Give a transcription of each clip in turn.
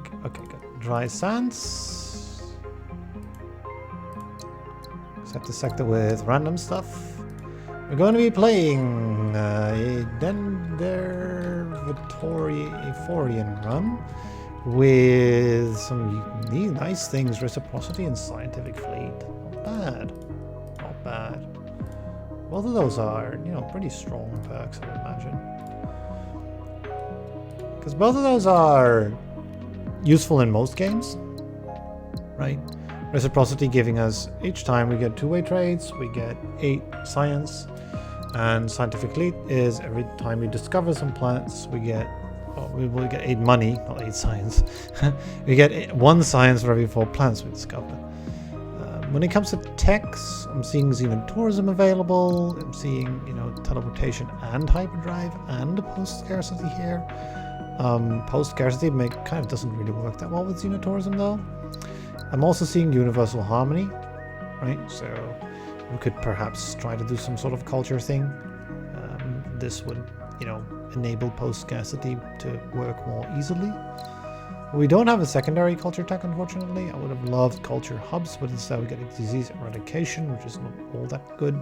think. Okay, good. Dry sands. Set the sector with random stuff. We're going to be playing a Dendr Aphorean run with some nice things, reciprocity and scientific fleet. Not bad. Not bad. Both of those are, you know, pretty strong perks, I would imagine. Because both of those are useful in most games, right? Reciprocity giving us, each time we get two-way trades, we get 8 science. And scientific fleet is every time we discover some planets, we get, well, we will get 8 money, not 8 science. We get 1 science for every 4 planets we discover. When it comes to techs, I'm seeing xenotourism available. I'm seeing, you know, teleportation and hyperdrive and post-scarcity here. Post-scarcity kind of doesn't really work that well with xenotourism though. I'm also seeing universal harmony, right? So we could perhaps try to do some sort of culture thing. This would, you know, enable post-scarcity to work more easily. We don't have a secondary culture tech, unfortunately. I would have loved culture hubs, but instead we get disease eradication, which is not all that good.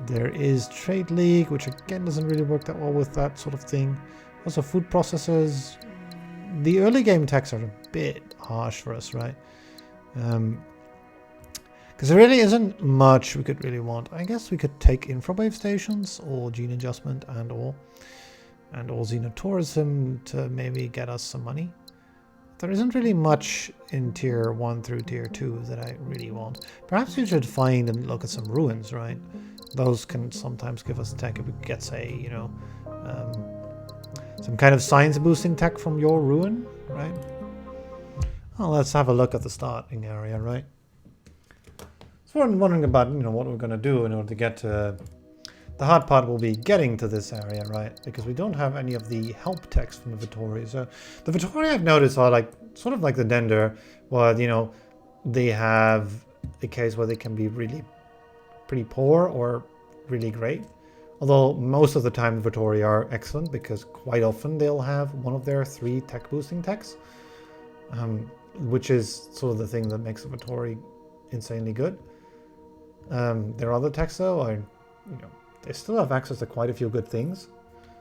There is Trade League, which again doesn't really work that well with that sort of thing. Also food processors. The early game techs are a bit harsh for us, right? Because there really isn't much we could really want. I guess we could take infrawave stations or gene adjustment and or xenotourism to maybe get us some money. There isn't really much in tier 1 through tier 2 that I really want. Perhaps we should find and look at some ruins, right? Those can sometimes give us tech if we get, say, you know, some kind of science boosting tech from your ruin, right? Well, let's have a look at the starting area, right? So I'm wondering about, you know, what we're going to do in order to get to... The hard part will be getting to this area, right? Because we don't have any of the help text from the Vittori. So the Vittori I've noticed are like, sort of like the Dendr, where, you know, they have a case where they can be really pretty poor or really great. Although most of the time the Vittori are excellent because quite often they'll have one of their 3 tech boosting techs. Which is sort of the thing that makes the Vittori insanely good. Their other techs though are, you know, they still have access to quite a few good things,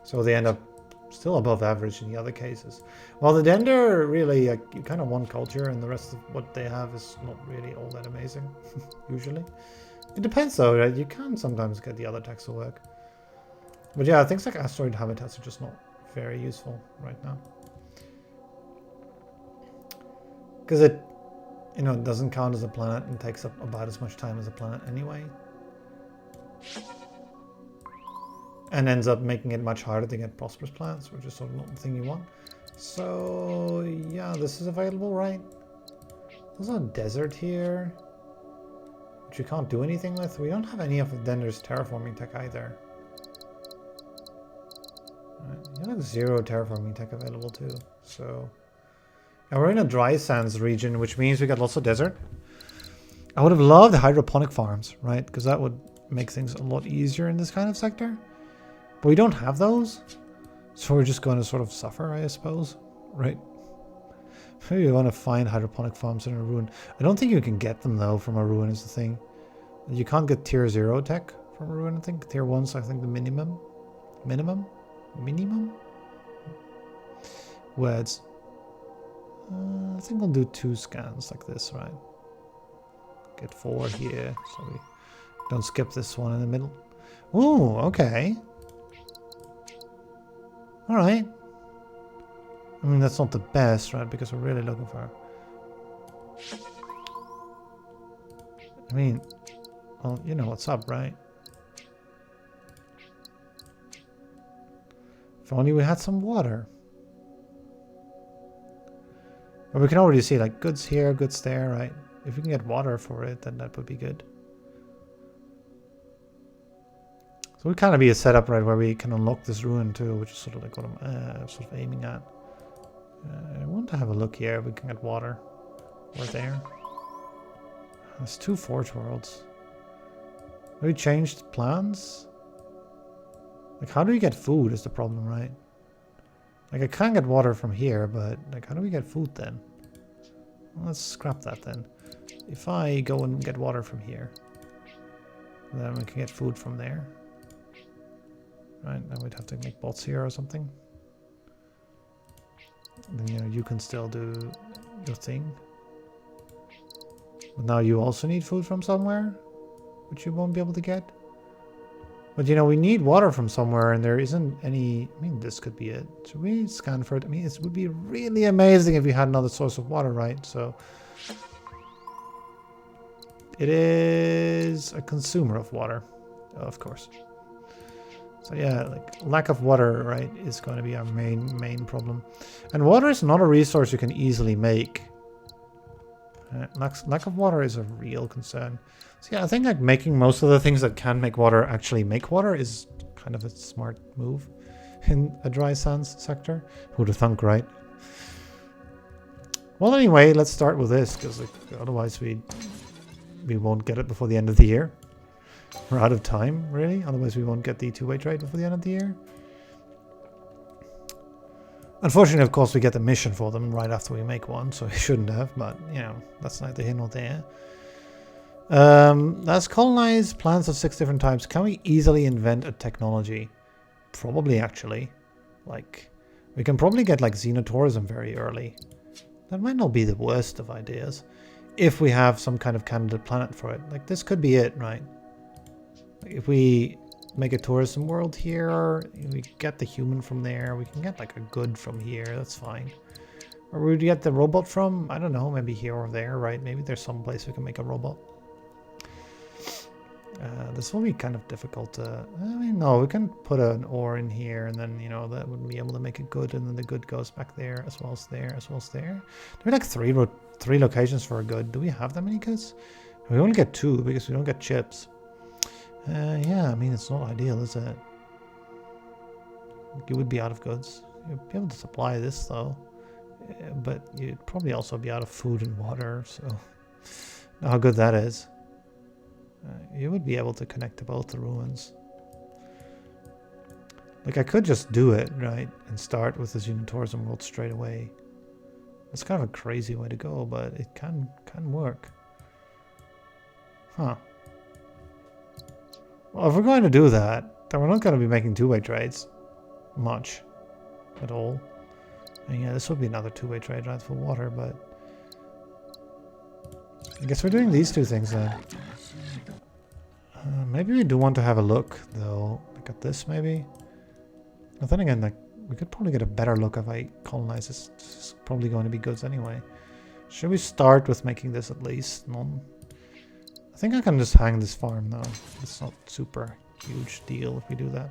so they end up still above average in the other cases. While the Dendr really, you kind of want culture, and the rest of what they have is not really all that amazing, usually. It depends though, right? You can sometimes get the other techs to work. But yeah, things like asteroid habitats are just not very useful right now. Because it, you know, doesn't count as a planet and takes up about as much time as a planet anyway. And ends up making it much harder to get prosperous planets, which is sort of not the thing you want. So yeah, this is available, right? There's a desert here, which we can't do anything with. We don't have any of Dendr's terraforming tech either. Right. You have 0 terraforming tech available too. So yeah, we're in a dry sands region, which means we got lots of desert. I would have loved hydroponic farms, right? Because that would make things a lot easier in this kind of sector. But we don't have those, so we're just going to sort of suffer, I suppose, right? Maybe you want to find hydroponic farms in a ruin. I don't think you can get them, though, from a ruin is the thing. You can't get tier 0 tech from a ruin, I think. Tier 1's, I think, the minimum. Minimum? Words. I think we'll do 2 scans like this, right? Get 4 here, so we don't skip this one in the middle. Ooh, okay. Alright. I mean, that's not the best, right? Because we're really looking for... I mean, well, you know what's up, right? If only we had some water. But we can already see, like, goods here, goods there, right? If we can get water for it, then that would be good. So would kind of be a setup, right, where we can unlock this ruin too, which is sort of like what I'm sort of aiming at. I want to have a look here. We can get water. We're there. There's 2 forge worlds. Have we changed plans? Like, how do we get food is the problem, right? Like, I can't get water from here, but, like, how do we get food then? Well, let's scrap that then. If I go and get water from here, then we can get food from there. Right, now we'd have to make bots here or something. Then, you know, you can still do your thing. But now you also need food from somewhere, which you won't be able to get. But, you know, we need water from somewhere, and there isn't any... I mean, this could be it. Should we scan for it? I mean, it would be really amazing if we had another source of water, right? So... it is a consumer of water, of course. So yeah, like lack of water, right, is going to be our main problem. And water is not a resource you can easily make. Lack of water is a real concern. So yeah, I think like making most of the things that can make water actually make water is kind of a smart move in a dry sands sector. Who'd have thunk, right? Well, anyway, let's start with this, because like, otherwise we won't get it before the end of the year. We're out of time, really. Otherwise we won't get the two-way trade before the end of the year. Unfortunately, of course, we get the mission for them right after we make one, so we shouldn't have, but, you know, that's neither here nor there. Let's colonize plants of 6 different types. Can we easily invent a technology? Probably, actually. Like, we can probably get, like, xenotourism very early. That might not be the worst of ideas. If we have some kind of candidate planet for it. Like, this could be it, right? Like, if we make a tourism world here, we get the human from there, we can get, like, a good from here, that's fine. Or would we get the robot from? I don't know, maybe here or there, right? Maybe there's some place we can make a robot. This will be kind of difficult to... I mean, no, we can put an ore in here, and then, you know, that would be able to make a good, and then the good goes back there, as well as there, as well as there. Do we like three locations for a good? Do we have that many goods? We only get 2, because we don't get chips. Yeah, I mean, it's not ideal, is it? You would be out of goods. You'd be able to supply this, though. But you'd probably also be out of food and water, so... Know how good that is. You would be able to connect to both the ruins. Like, I could just do it, right? And start with the xenotourism world straight away. It's kind of a crazy way to go, but it can work. Huh. Well, if we're going to do that, then we're not going to be making two-way trades. Much. At all. And yeah, this would be another two-way trade, right? For water, but... I guess we're doing these 2 things then. Maybe we do want to have a look, though. Like at this, maybe? But then again, like, we could probably get a better look if I colonize this. This is probably going to be goods anyway. Should we start with making this at least? None? I think I can just hang this farm now. It's not super huge deal if we do that.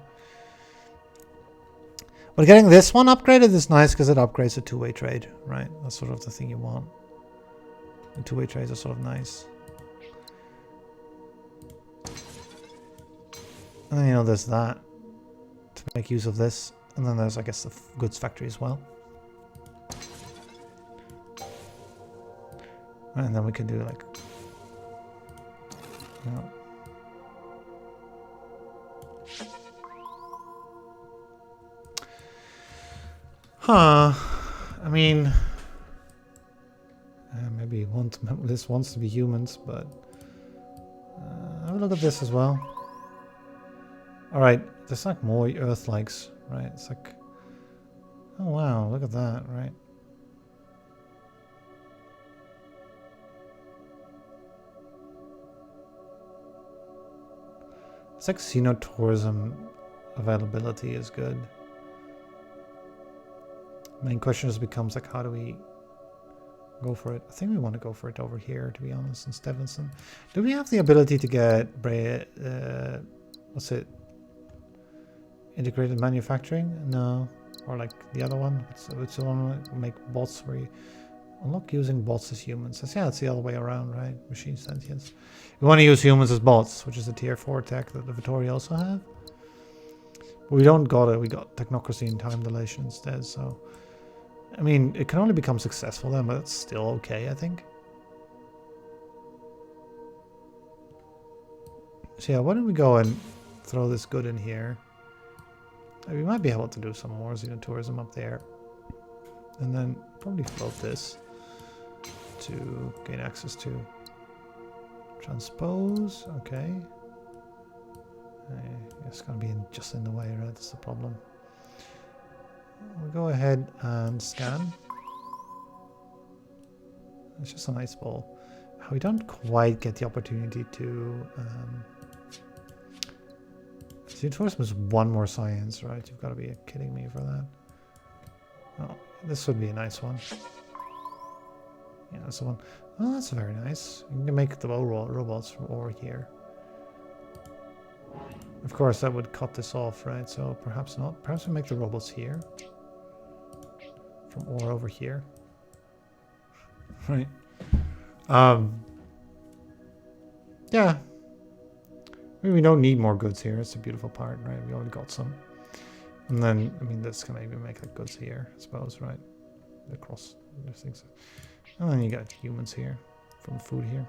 But getting this one upgraded is nice because it upgrades a two-way trade, right? That's sort of the thing you want. The two-way trades are sort of nice. And then, you know, there's that to make use of this. And then there's, I guess, the goods factory as well. And then we can do, like... You know, huh. I mean... maybe this wants to be humans, but... have a look at this as well. Alright, there's like more Earth-likes, right? It's like... Oh wow, look at that, right? It's like xenotourism availability is good. Main question just becomes like, how do we go for it? I think we want to go for it over here, to be honest, in Stevenson. Do we have the ability to get what's it? Integrated manufacturing? No. Or like the other one? It's the one make bots where you unlock using bots as humans. Yeah, it's the other way around, right? Machine sentience. We want to use humans as bots, which is a tier 4 tech that the Vittori also have. But we don't got it. We got technocracy and time dilation instead, so... I mean, it can only become successful then, but it's still okay, I think. So yeah, why don't we go and throw this good in here? We might be able to do some more xenotourism up there. And then probably float this to gain access to. Transpose, okay. It's going to be just in the way, right? That's the problem. We'll go ahead and scan. It's just an ice ball. We don't quite get the opportunity to... Xenotourism is one more science, right? You've got to be kidding me for that. Oh, this would be a nice one. Yeah, that's the one. Oh, that's very nice. You can make the robots from ore here. Of course, that would cut this off, right? So perhaps not. Perhaps we make the robots here. From ore over here. Right. Yeah. I mean, we don't need more goods here. It's a beautiful part, right? We already got some. And then, I mean, this can maybe make like goods here, I suppose, right? Across these things. And then you got humans here from food here.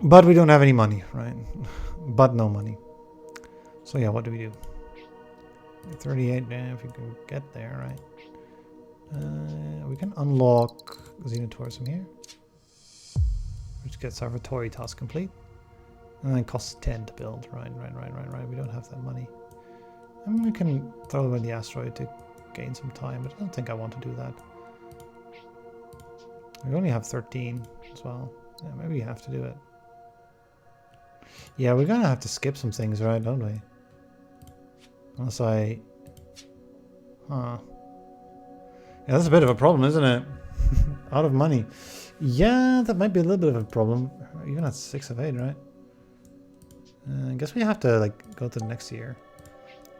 But we don't have any money, right? But no money. So yeah, what do we do? 38, yeah, if we can get there, right? We can unlock xenotourism here, which gets our Vittori task complete. And then costs 10 to build, right. We don't have that money. I mean, we can throw away the asteroid to gain some time, but I don't think I want to do that. We only have 13 as well. Yeah, maybe we have to do it. Yeah, we're gonna have to skip some things, right, don't we? Unless I... Huh. Yeah, that's a bit of a problem, isn't it? Out of money. Yeah, that might be a little bit of a problem. Even at 6 of 8, right? I guess we have to, like, go to the next year.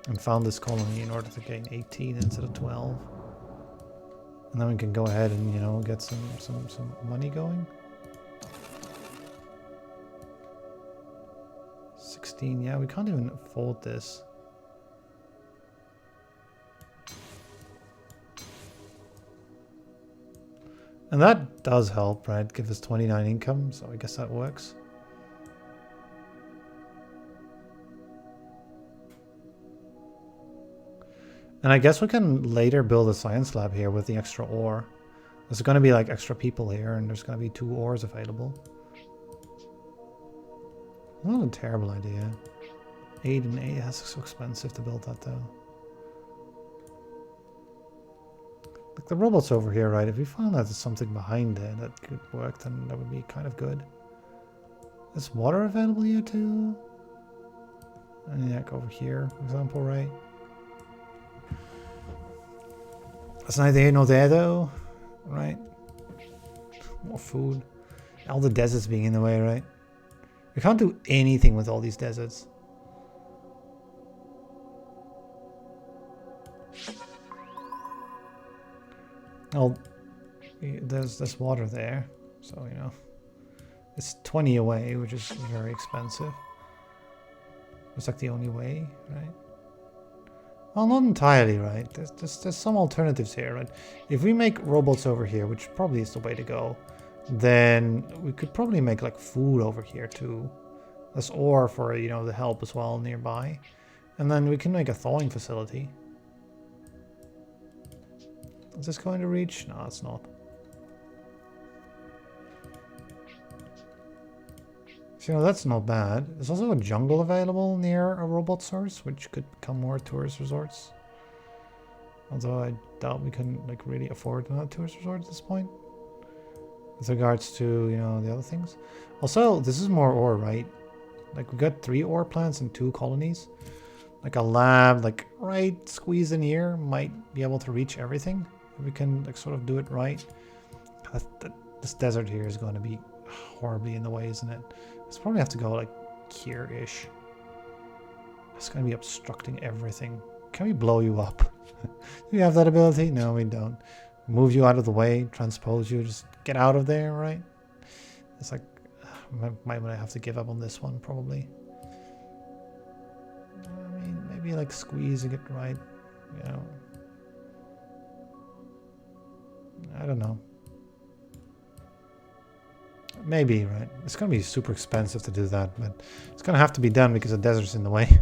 And found this colony in order to gain 18 instead of 12. And then we can go ahead and, you know, get some money going. 16, yeah, we can't even afford this. And that does help, right? Give us 29 income, so I guess that works. And I guess we can later build a science lab here with the extra ore. There's going to be like extra people here, and there's going to be 2 ores available. Not a terrible idea. 8 and 8, that's so expensive to build that though. Like the robots over here, right? If we found out there's something behind there that could work, then that would be kind of good. Is water available here too? And like over here, for example, right? That's neither here nor there though, right? More food. All the deserts being in the way, right? We can't do anything with all these deserts. Oh, there's water there, so you know. It's 20 away, which is very expensive. It's like the only way, right? Well, not entirely, right? There's some alternatives here, right? If we make robots over here, which probably is the way to go, then we could probably make like food over here too. There's ore for, you know, the help as well nearby. And then we can make a thawing facility. Is this going to reach? No, it's not. So, you know, that's not bad. There's also a jungle available near a robot source, which could become more tourist resorts. Although I doubt we can like really afford another tourist resort at this point. With regards to, you know, the other things. Also, this is more ore, right? Like we got 3 ore plants and 2 colonies. Like a lab, like right squeezed in here might be able to reach everything. If we can like sort of do it right. This desert here is going to be horribly in the way, isn't it? Let's probably have to go like here-ish. It's going to be obstructing everything. Can we blow you up? Do we have that ability? No, we don't. Move you out of the way, transpose you, just get out of there, right? It's like, might have to give up on this one, probably. I mean, maybe like squeezing it right, you know. I don't know. Maybe, right? It's going to be super expensive to do that, but it's going to have to be done because the desert's in the way.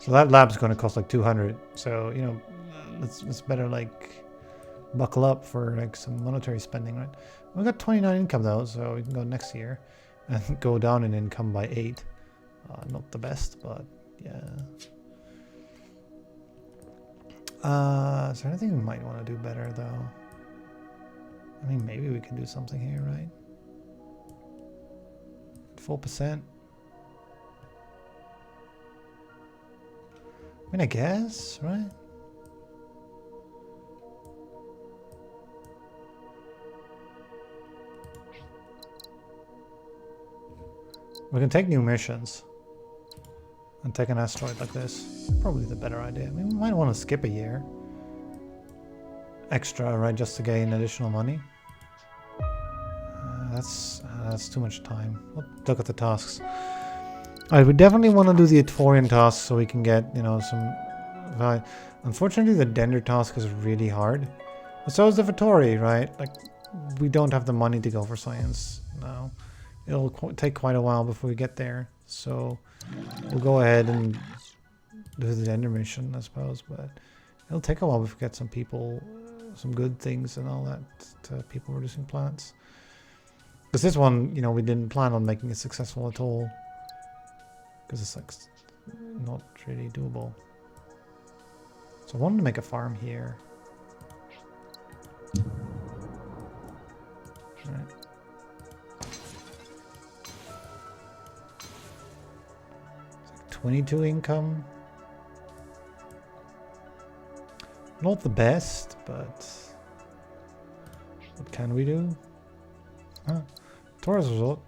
So that lab's going to cost like 200. So, you know, let's better like buckle up for like some monetary spending, right? We got 29 income though, so we can go next year and go down in income by 8. Not the best, but yeah. Is there anything we might want to do better though? I mean, maybe we can do something here, right? 4%. I mean, I guess, right? We can take new missions and take an asteroid like this. Probably the better idea. I mean, we might want to skip a year. Extra, right, just to gain additional money. That's too much time. We'll look at the tasks. Alright, we definitely want to do the Aphorean task so we can get, you know, some value. Unfortunately, the Dendr task is really hard. But so is the Vittori, right? Like, we don't have the money to go for science now. It'll take quite a while before we get there. So, we'll go ahead and do the Dendr mission, I suppose. But it'll take a while before we get some people, some good things and all that to people producing plants. Because this one, you know, we didn't plan on making it successful at all. Because it's like not really doable. So I wanted to make a farm here. Right. It's like 22 income. Not the best, but what can we do? Huh. Tourist resort.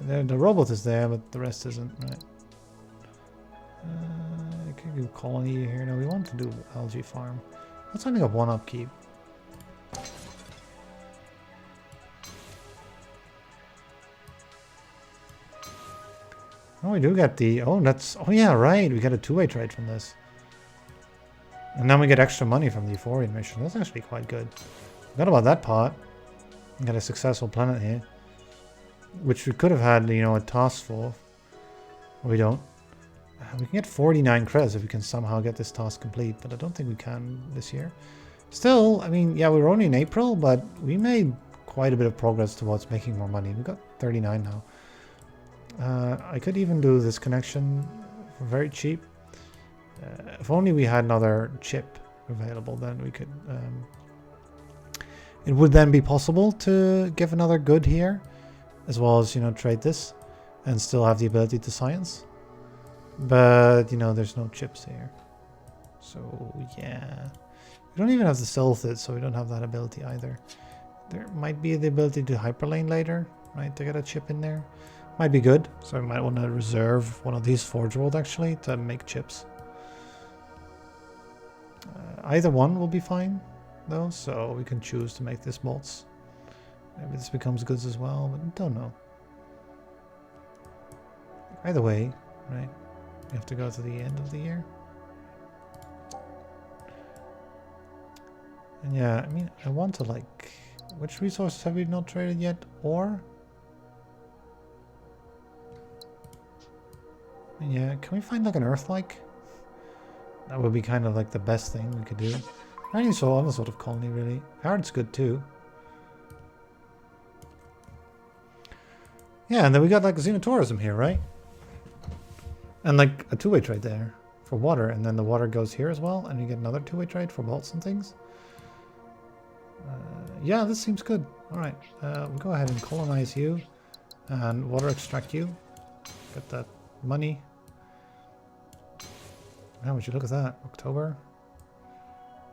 The robot is there, but the rest isn't, right? I could do colony here. No, we want to do algae farm. Let's only got one upkeep. Oh, we do get the... Oh, that's... Oh, yeah, right. We get a two-way trade from this. And then we get extra money from the Aphorean mission. That's actually quite good. Forgot about that part. We got a successful planet here. Which we could have had, you know, a task for. We don't. We can get 49 credits if we can somehow get this task complete, but I don't think we can this year. Still, I mean, yeah, we were only in April, but we made quite a bit of progress towards making more money. We got 39 now. I could even do this connection for very cheap. If only we had another chip available, then we could... it would then be possible to give another good here, as well as, you know, trade this and still have the ability to science. But, you know, there's no chips here. So, yeah. We don't even have the Silphid, so we don't have that ability either. There might be the ability to hyperlane later, right, to get a chip in there. Might be good, so we might want to reserve one of these Forge World, actually, to make chips. Either one will be fine, though, so we can choose to make this bolts. Maybe this becomes goods as well, but don't know. Either way, right? We have to go to the end of the year. And yeah, I mean, I want to like... Which resources have we not traded yet? Ore? And yeah, can we find like an Earth-like? That would be kind of like the best thing we could do. Any other sort of colony, really. Hard's good too. Yeah, and then we got like xenotourism here, right? And like a two-way trade there for water, and then the water goes here as well, and you get another two-way trade for bolts and things. Yeah, this seems good. All right, we'll go ahead and colonize you and water extract you. Get that money. How would you look at that? October.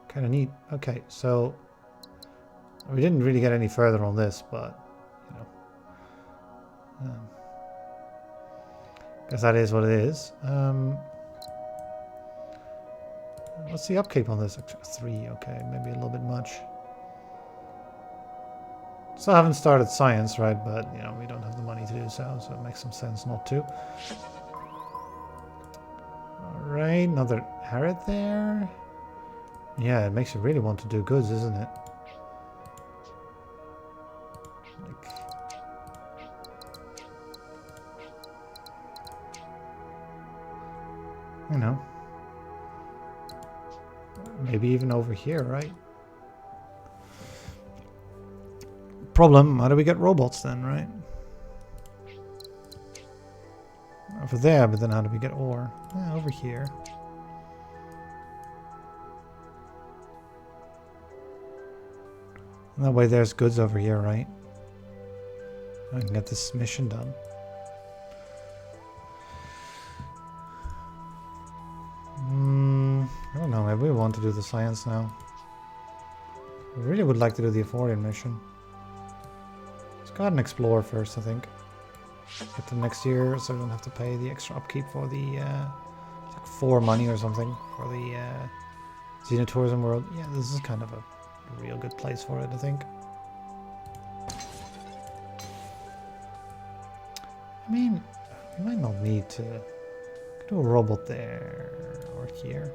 Kind of neat. Okay, so we didn't really get any further on this, but you know. Guess that is what it is. What's the upkeep on this? 3, okay, maybe a little bit much. Still haven't started science, right? But, you know, we don't have the money to do so, so it makes some sense not to. Alright, another Harrod there. Yeah, it makes you really want to do goods, isn't it? Like... You know. Maybe even over here, right? Problem, how do we get robots then, right? Over there, but then how do we get ore? Yeah, over here. And that way there's goods over here, right? I can get this mission done. I don't know, maybe we want to do the science now. I really would like to do the Aphorean mission. Let's go ahead and explore first, I think. Get to next year, so I don't have to pay the extra upkeep for the, it's like 4 money or something for the Xenotourism world. Yeah, this is kind of a real good place for it, I think. I mean, we might not need to do a robot there or here.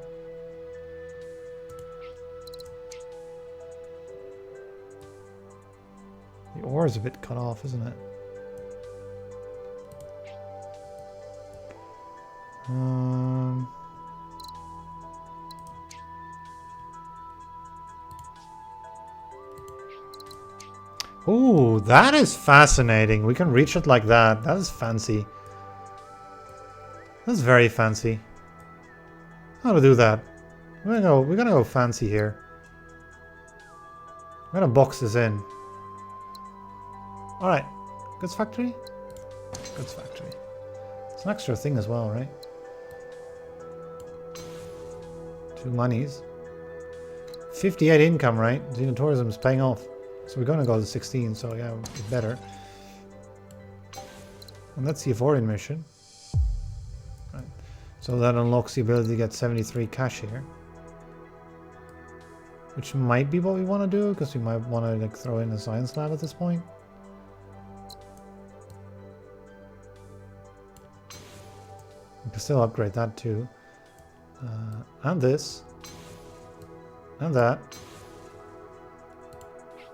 The ore is a bit cut off, isn't it? Ooh, that is fascinating. We can reach it like that. That is fancy. That's very fancy. How to do that? We're gonna go fancy here. I'm gonna box this in. Alright. Goods factory? Goods factory. It's an extra thing as well, right? 2 monies. 58 income, right? Xenotourism is paying off. So we're gonna go to 16, so yeah, it's better. And that's the Aphorean mission. Right. So that unlocks the ability to get 73 cash here. Which might be what we want to do, because we might want to like throw in a science lab at this point. We can still upgrade that too. And this. And that.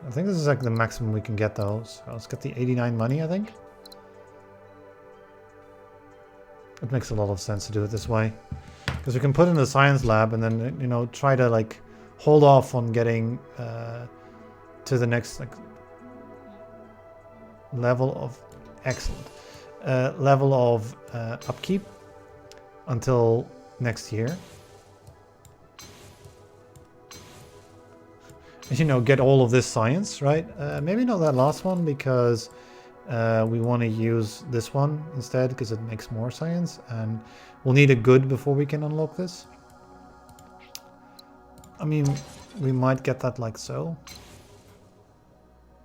I think this is like the maximum we can get though. So let's get the 89 money, I think. It makes a lot of sense to do it this way. Because we can put in the science lab and then, you know, try to like hold off on getting to the next like level of level of upkeep until next year. You know, get all of this science, right? Maybe not that last one because we want to use this one instead because it makes more science, and we'll need a good before we can unlock this. I mean, we might get that like so.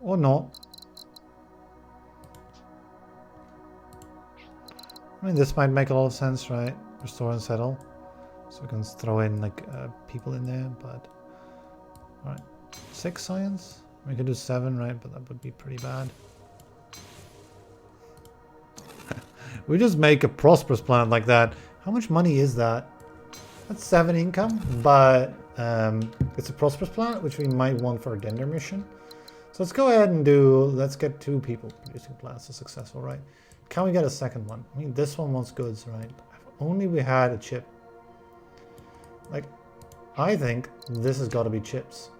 Or not. I mean, this might make a lot of sense, right? Restore and settle. So we can throw in like people in there, but... Alright. 6 science? We could do 7, right? But that would be pretty bad. We just make a prosperous planet like that. How much money is that? That's 7 income, but it's a prosperous planet, which we might want for a Dendr mission. So let's go ahead and let's get 2 people producing planets are successful, right? Can we get a second one? I mean, this one wants goods, right? If only we had a chip. Like, I think this has got to be chips.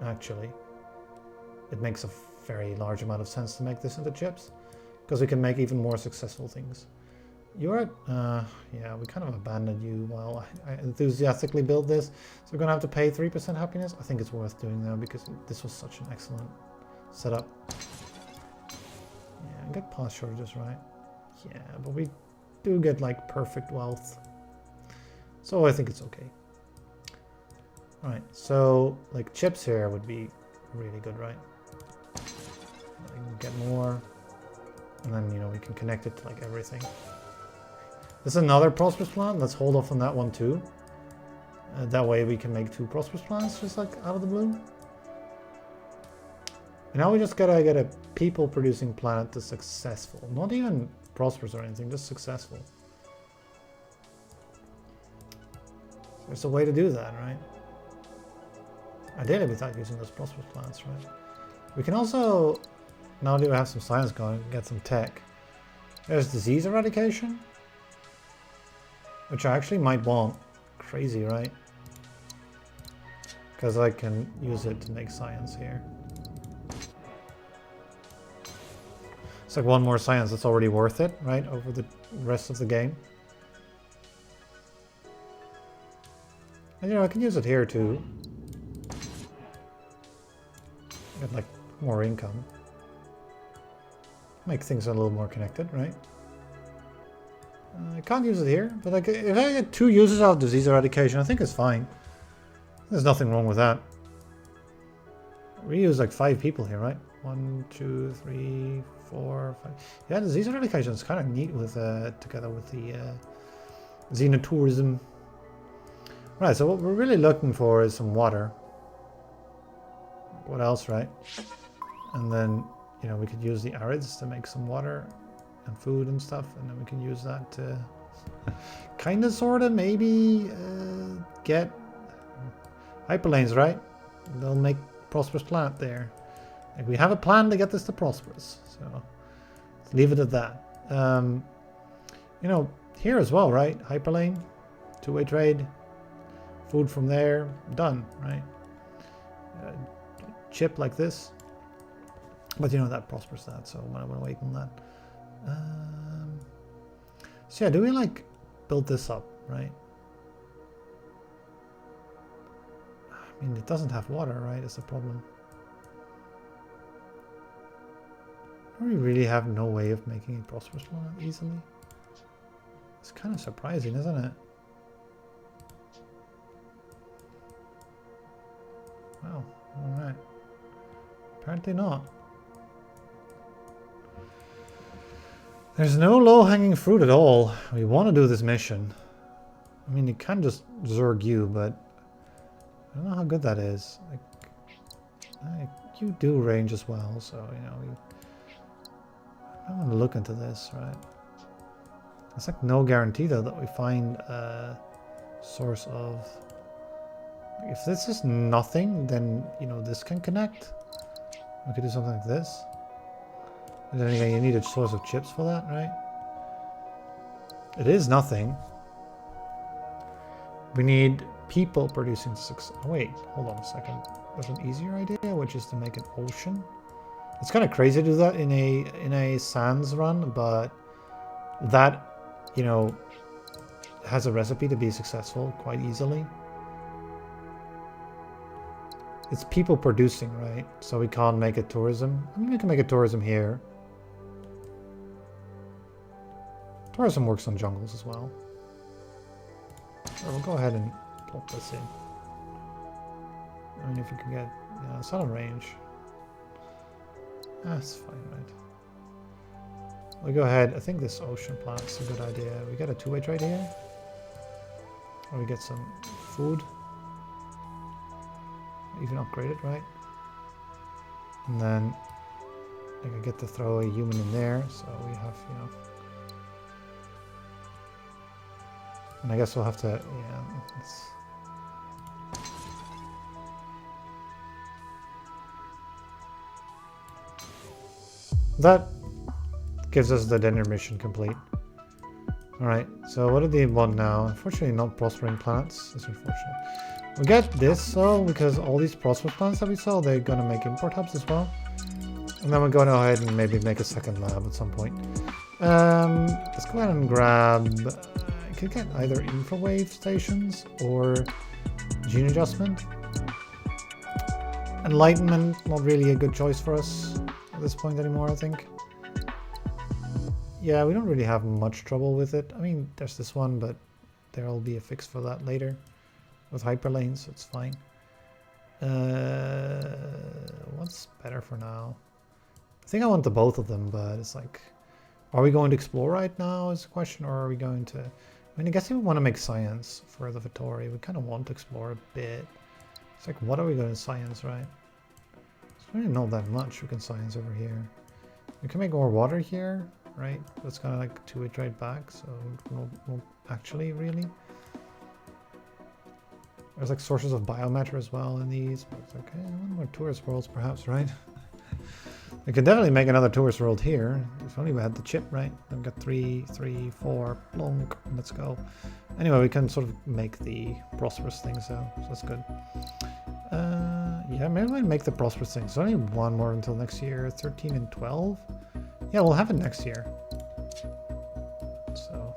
Actually, it makes a very large amount of sense to make this into chips, because we can make even more successful things. You're at, yeah, we kind of abandoned you while I enthusiastically build this, so we're gonna have to pay 3% happiness. I think it's worth doing though, because this was such an excellent setup. Yeah, get past shortages, right? Yeah, but we do get like perfect wealth, so I think it's okay. Alright, so like chips here would be really good, right? I can get more, and then, you know, we can connect it to like everything. This is another prosperous plant. Let's hold off on that one too. That way we can make 2 prosperous plants just like out of the blue. And now we just gotta get a people producing planet that's successful. Not even prosperous or anything, just successful. There's a way to do that, right? Ideally without using those prosperous plants, right? We can also, now that we have some science going, get some tech. There's disease eradication. Which I actually might want. Crazy, right? Because I can use it to make science here. It's like one more science that's already worth it, right? Over the rest of the game. And you know, I can use it here too. Get like more income. Make things a little more connected, right? I can't use it here, but like if I get 2 uses of disease eradication, I think it's fine. There's nothing wrong with that. We use like 5 people here, right? 1, 2, 3, 4, 5. Yeah, disease eradication is kind of neat with together with the xenotourism. Right, so what we're really looking for is some water. What else, right? And then, you know, we could use the arids to make some water and food and stuff, and then we can use that to kind of, sort of, maybe get hyperlanes, right? They'll make prosperous planet there. Like, we have a plan to get this to prosperous, so let's leave it at that. You know, here as well, right? Hyperlane, 2-way trade, food from there, done, right? Chip like this, but you know that prospers that, so I want to wait on that. So yeah, do we like build this up, right? I mean, it doesn't have water, right? It's a problem. We really have no way of making it prosperous easily. It's kind of surprising, isn't it? Wow, alright. Apparently not. There's no low-hanging fruit at all. We want to do this mission. I mean, you can just Zerg you, but I don't know how good that is. Like, you do range as well, so, you know, I want to look into this, right? It's like no guarantee, though, that we find a source of... If this is nothing, then, you know, this can connect. We could do something like this. But then again, you need a source of chips for that, right? It is nothing. We need people producing six. Oh, wait, hold on a second. There's an easier idea, which is to make an ocean. It's kind of crazy to do that in a sands run, but that, you know, has a recipe to be successful quite easily. It's people producing, right? So we can't make it tourism. I mean, we can make it tourism here. Tourism works on jungles as well. So we'll go ahead and plop this in. I mean, if we can get, yeah, it's out of range. That's fine, right? We'll go ahead. I think this ocean planet's a good idea. We get a 2-way trade here. Or we get some food. Even upgrade it, right? And then I can get to throw a human in there, so we have, you know. And I guess we'll have to, yeah, it's... That gives us the Dendr mission complete. Alright, so what do they want now? Unfortunately, not prospering planets. That's unfortunate. We get this, though, because all these prosperous planets that we saw, they're going to make import hubs as well. And then we're going to go ahead and maybe make a second lab at some point. Let's go ahead and grab... I could get either infrawave stations or gene adjustment. Enlightenment, not really a good choice for us at this point anymore, I think. Yeah, we don't really have much trouble with it. I mean, there's this one, but there'll be a fix for that later with hyperlanes, so it's fine. What's better for now? I think I want the both of them, but it's like, are we going to explore right now is the question, or are we going to... I mean, I guess if we want to make science for the Vittori, we kind of want to explore a bit. It's like, what are we going to science, right? It's really not that much we can science over here. We can make more water here, right? That's kind of like a 2-way trade back, so not actually, really. There's like sources of biomatter as well in these, but it's okay, one more tourist worlds perhaps, right? We could definitely make another tourist world here. If only we had the chip, right? I've got 3, 4, plonk, let's go. Anyway, we can sort of make the prosperous things, so that's good. Yeah, maybe I'll make the prosperous things. There's only one more until next year, 13 and 12. Yeah, we'll have it next year. So,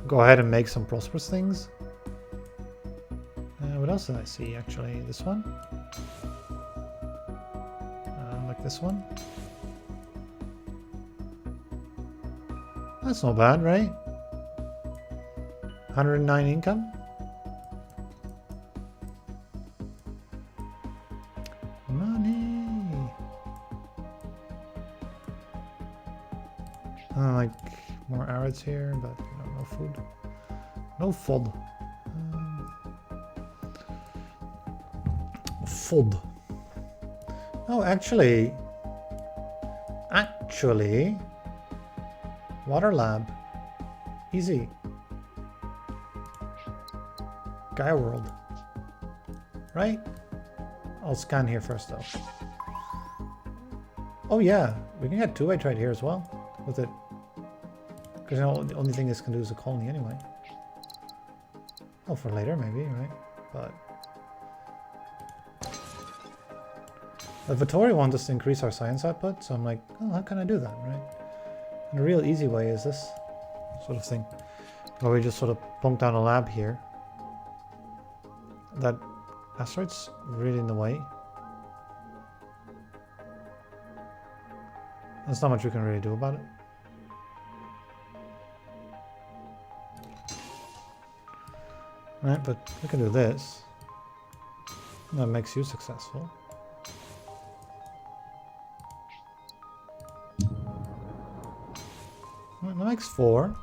go ahead and make some prosperous things. What else did I see, actually? This one? Like this one? That's not bad, right? 109 income? Money! Like more arrows here, but no food. No FOD. FOD. Oh, actually, water lab. Easy. Gaia world. Right? I'll scan here first though. Oh yeah, we can get two-way trade here as well with it. Because the only thing this can do is a colony anyway. Oh, for later maybe, right? But the Vittori wants us to increase our science output, so I'm like, oh, how can I do that, right? And a real easy way is this sort of thing, where we just sort of plunk down a lab here. That asteroid's really in the way. There's not much we can really do about it. Right, but we can do this. That makes you successful. That makes 4.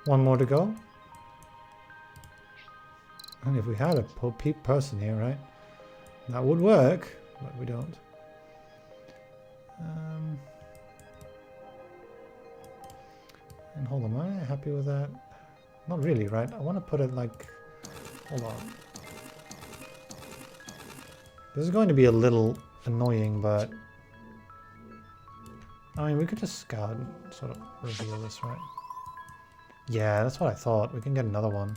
One more to go. And if we had a peep person here, right? That would work, but we don't. And hold on, am I happy with that? Not really, right? I want to put it like... Hold on. This is going to be a little annoying, but... I mean, we could just scout and sort of reveal this, right? Yeah, that's what I thought. We can get another one.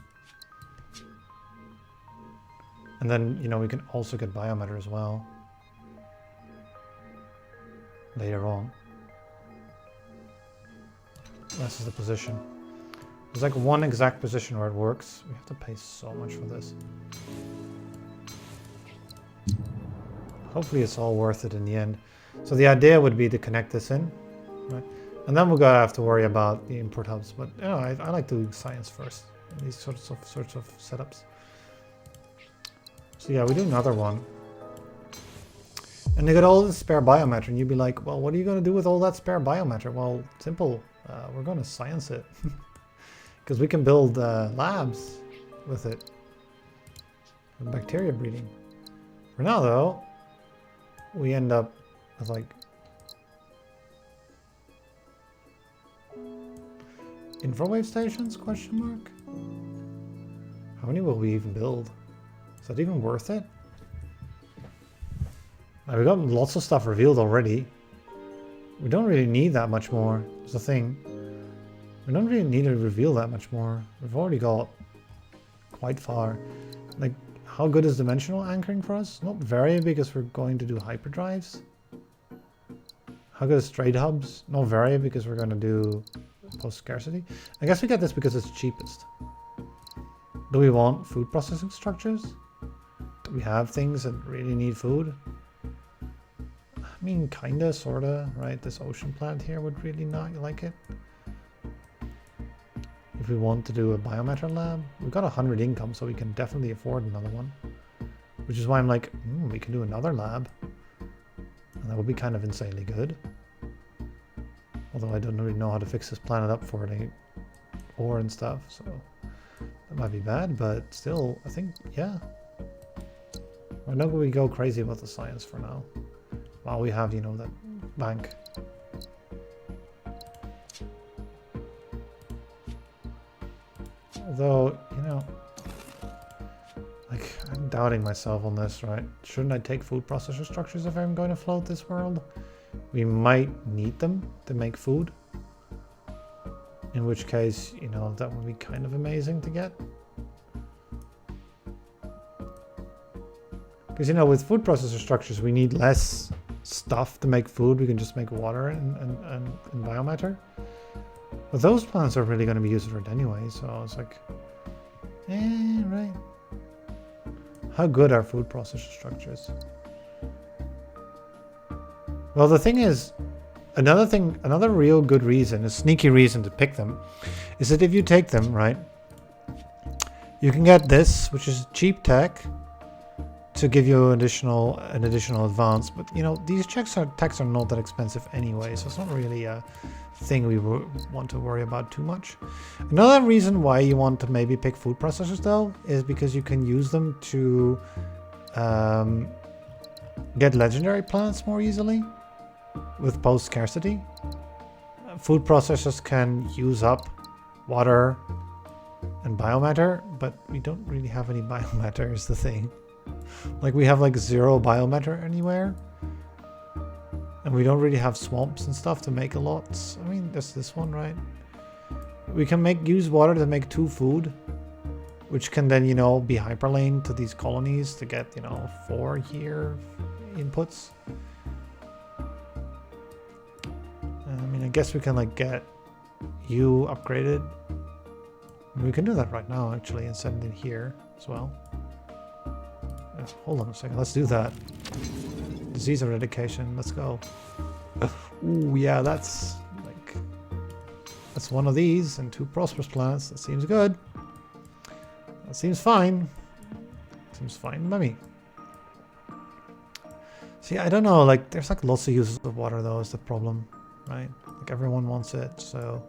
And then, you know, we can also get biomatter as well. Later on. This is the position. There's like one exact position where it works. We have to pay so much for this. Hopefully it's all worth it in the end. So the idea would be to connect this in, right? And then we're gonna have to worry about the import hubs. But you know, I like doing science first in these sorts of setups. So yeah, we do another one. And they got all this spare biomatter, and you'd be like, well, what are you going to do with all that spare biomatter? Well, simple. We're going to science it. Because we can build labs with it. With bacteria breeding. For now, though, we end up with like... infrawave stations, question mark? How many will we even build? Is that even worth it? We got lots of stuff revealed already. We don't really need that much more. That's the thing. We don't really need to reveal that much more. We've already got quite far. Like, how good is dimensional anchoring for us? Not very, because we're going to do hyperdrives. How good is trade hubs? Not very, because we're going to do post-scarcity. I guess we get this because it's cheapest. Do we want food processing structures? Do we have things that really need food? I mean, kinda, sorta, right? This ocean plant here would really not like it. If we want to do a biomatter lab, we've got 100 income, so we can definitely afford another one. Which is why I'm like, we can do another lab. And that would be kind of insanely good. Although I don't really know how to fix this planet up for any ore and stuff, so that might be bad, but still, I think, yeah. Why don't we go crazy about the science for now? While we have, you know, that bank. Although, you know, like, I'm doubting myself on this, right? Shouldn't I take food processor structures if I'm going to float this world? We might need them to make food. In which case, you know, that would be kind of amazing to get. Because, you know, with food processor structures, we need less stuff to make food. We can just make water and biomatter. But those plants are really going to be used for it anyway. So it's like, right. How good are food processor structures? Well, the thing is, another real good reason, a sneaky reason to pick them, is that if you take them, right, you can get this, which is cheap tech, to give you an additional advance. But you know, these techs are not that expensive anyway, so it's not really a thing we want to worry about too much. Another reason why you want to maybe pick food processors though is because you can use them to get legendary plants more easily with post scarcity. Food processors can use up water and biomatter, but we don't really have any biomatter is the thing. Like we have like 0 biomatter anywhere, and we don't really have swamps and stuff to make a lot. I mean, there's this one, right? We can use water to make 2 food, which can then, you know, be hyperlaned to these colonies to get, you know, 4 year inputs. I mean, I guess we can like get you upgraded. We can do that right now actually and send it here as well. Hold on a second, let's do that. Disease eradication, let's go. Ooh, yeah, that's one of these and 2 prosperous plants. That seems good. That seems fine. Seems fine by me. See, I don't know, like there's like lots of uses of water though is the problem, right? Like everyone wants it, so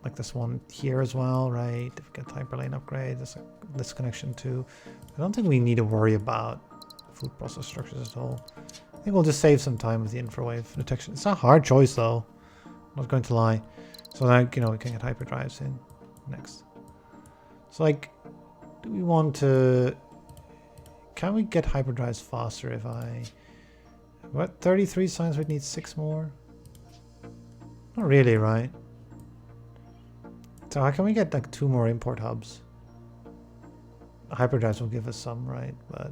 like this one here as well, right? If we get hyperlane upgrade, there's this connection too. I don't think we need to worry about food process structures at all. I think we'll just save some time with the infrawave detection. It's a hard choice though, I'm not going to lie. So like, you know, we can get hyperdrives in next. So like, do we want to, can we get hyperdrives faster if what, 33 signs would need 6 more? Not really, right? So how can we get like 2 more import hubs? Hyperdrives will give us some, right? But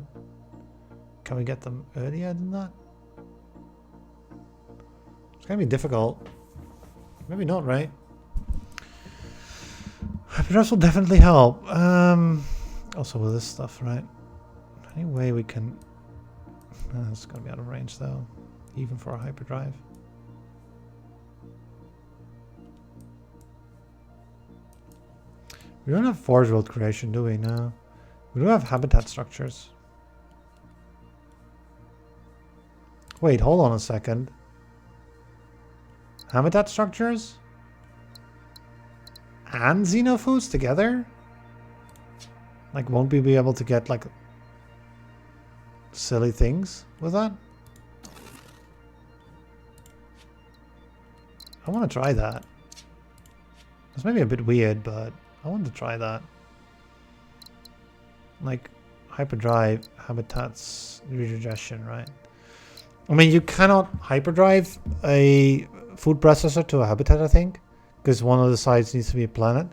can we get them earlier than that? It's gonna be difficult. Maybe not, right? Hyperdrives will definitely help. Also with this stuff, right? Any way we can... it's gonna be out of range though, even for a hyperdrive. We don't have forge world creation, do we? No. We do have habitat structures. Wait, hold on a second. Habitat structures? And xenofoods together? Like, won't we be able to get, like, silly things with that? I want to try that. It's maybe a bit weird, but I want to try that. Like hyperdrive habitats redigestion, right? I mean, you cannot hyperdrive a food processor to a habitat, I think, because one of the sides needs to be a planet.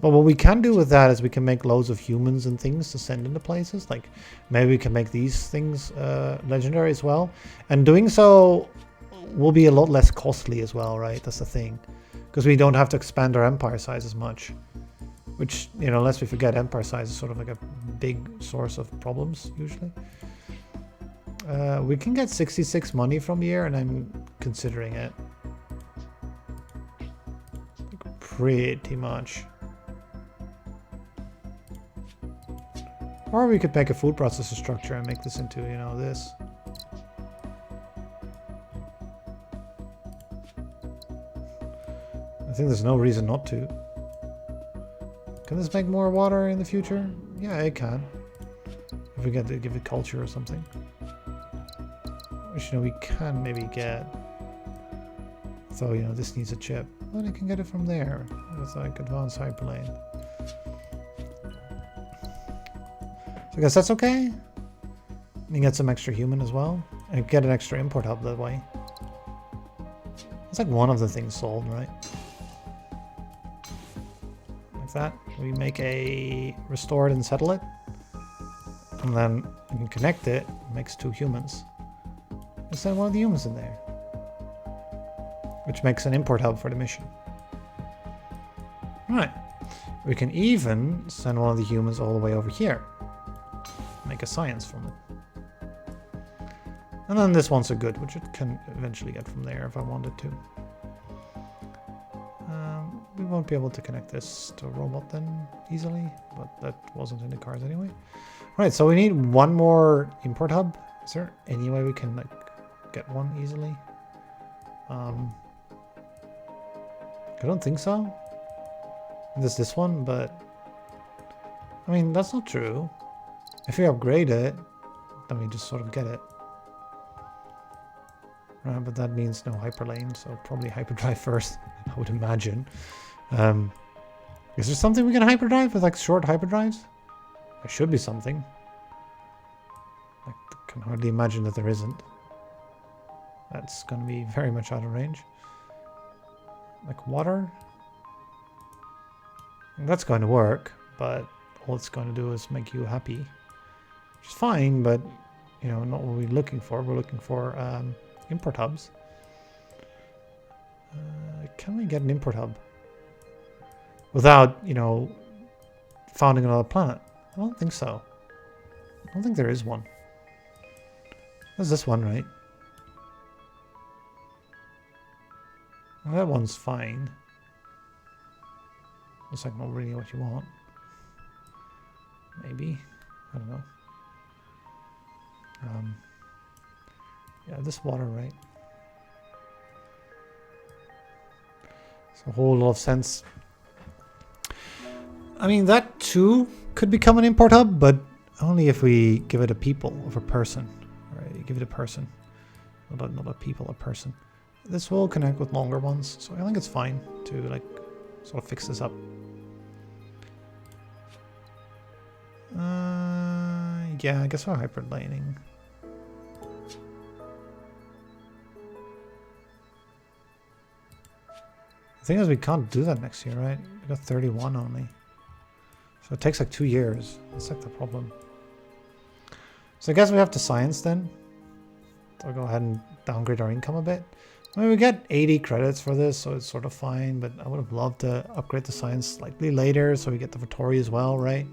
But what we can do with that is we can make loads of humans and things to send into places. Like maybe we can make these things legendary as well. And doing so will be a lot less costly as well, right? That's the thing. Because we don't have to expand our empire size as much. Which, you know, lest we forget, empire size is sort of like a big source of problems, usually. We can get 66 money from here, and I'm considering it. Like, pretty much. Or we could make a food processor structure and make this into, you know, this. I think there's no reason not to. Can this make more water in the future? Yeah, it can. If we get to give it culture or something. Which, you know, we can maybe get. So, you know, this needs a chip. But I can get it from there. With like advanced hyperlane. So I guess that's okay. We can get some extra human as well. And get an extra import hub that way. It's like one of the things solved, right? that. We make a restore it and settle it. And then we can connect it. It makes 2 humans. Let's send one of the humans in there. Which makes an import hub for the mission. Right. We can even send one of the humans all the way over here. Make a science from it. And then this one's a good, which it can eventually get from there if I wanted to. We won't be able to connect this to a robot then easily, but that wasn't in the cards anyway. Right, so we need one more import hub. Is there any way we can like get one easily? I don't think so. There's this one, but I mean that's not true. If we upgrade it, then we just sort of get it. Right, but that means no hyperlane, so probably hyperdrive first, I would imagine. Is there something we can hyperdrive with like short hyperdrives? There should be something. I can hardly imagine that there isn't. That's going to be very much out of range. Like water? That's going to work, but all it's going to do is make you happy. Which is fine, but you know, not what we're looking for. We're looking for import hubs. Can we get an import hub? Without, you know, founding another planet? I don't think so. I don't think there is one. There's this one, right? Well, that one's fine. Looks like not really what you want. Maybe. I don't know. Yeah, this water, right? It's a whole lot of sense. I mean, that too could become an import hub, but only if we give it a people of a person. Right? You give it a person. Not a people, a person. This will connect with longer ones, so I think it's fine to like sort of fix this up. Yeah, I guess we're hyperlaning. The thing is, we can't do that next year, right? We got 31 only. So it takes like 2 years. That's like the problem. So I guess we have to science then. So I'll go ahead and downgrade our income a bit. I mean, we get 80 credits for this, so it's sort of fine, but I would have loved to upgrade the science slightly later so we get the Vittori as well, right?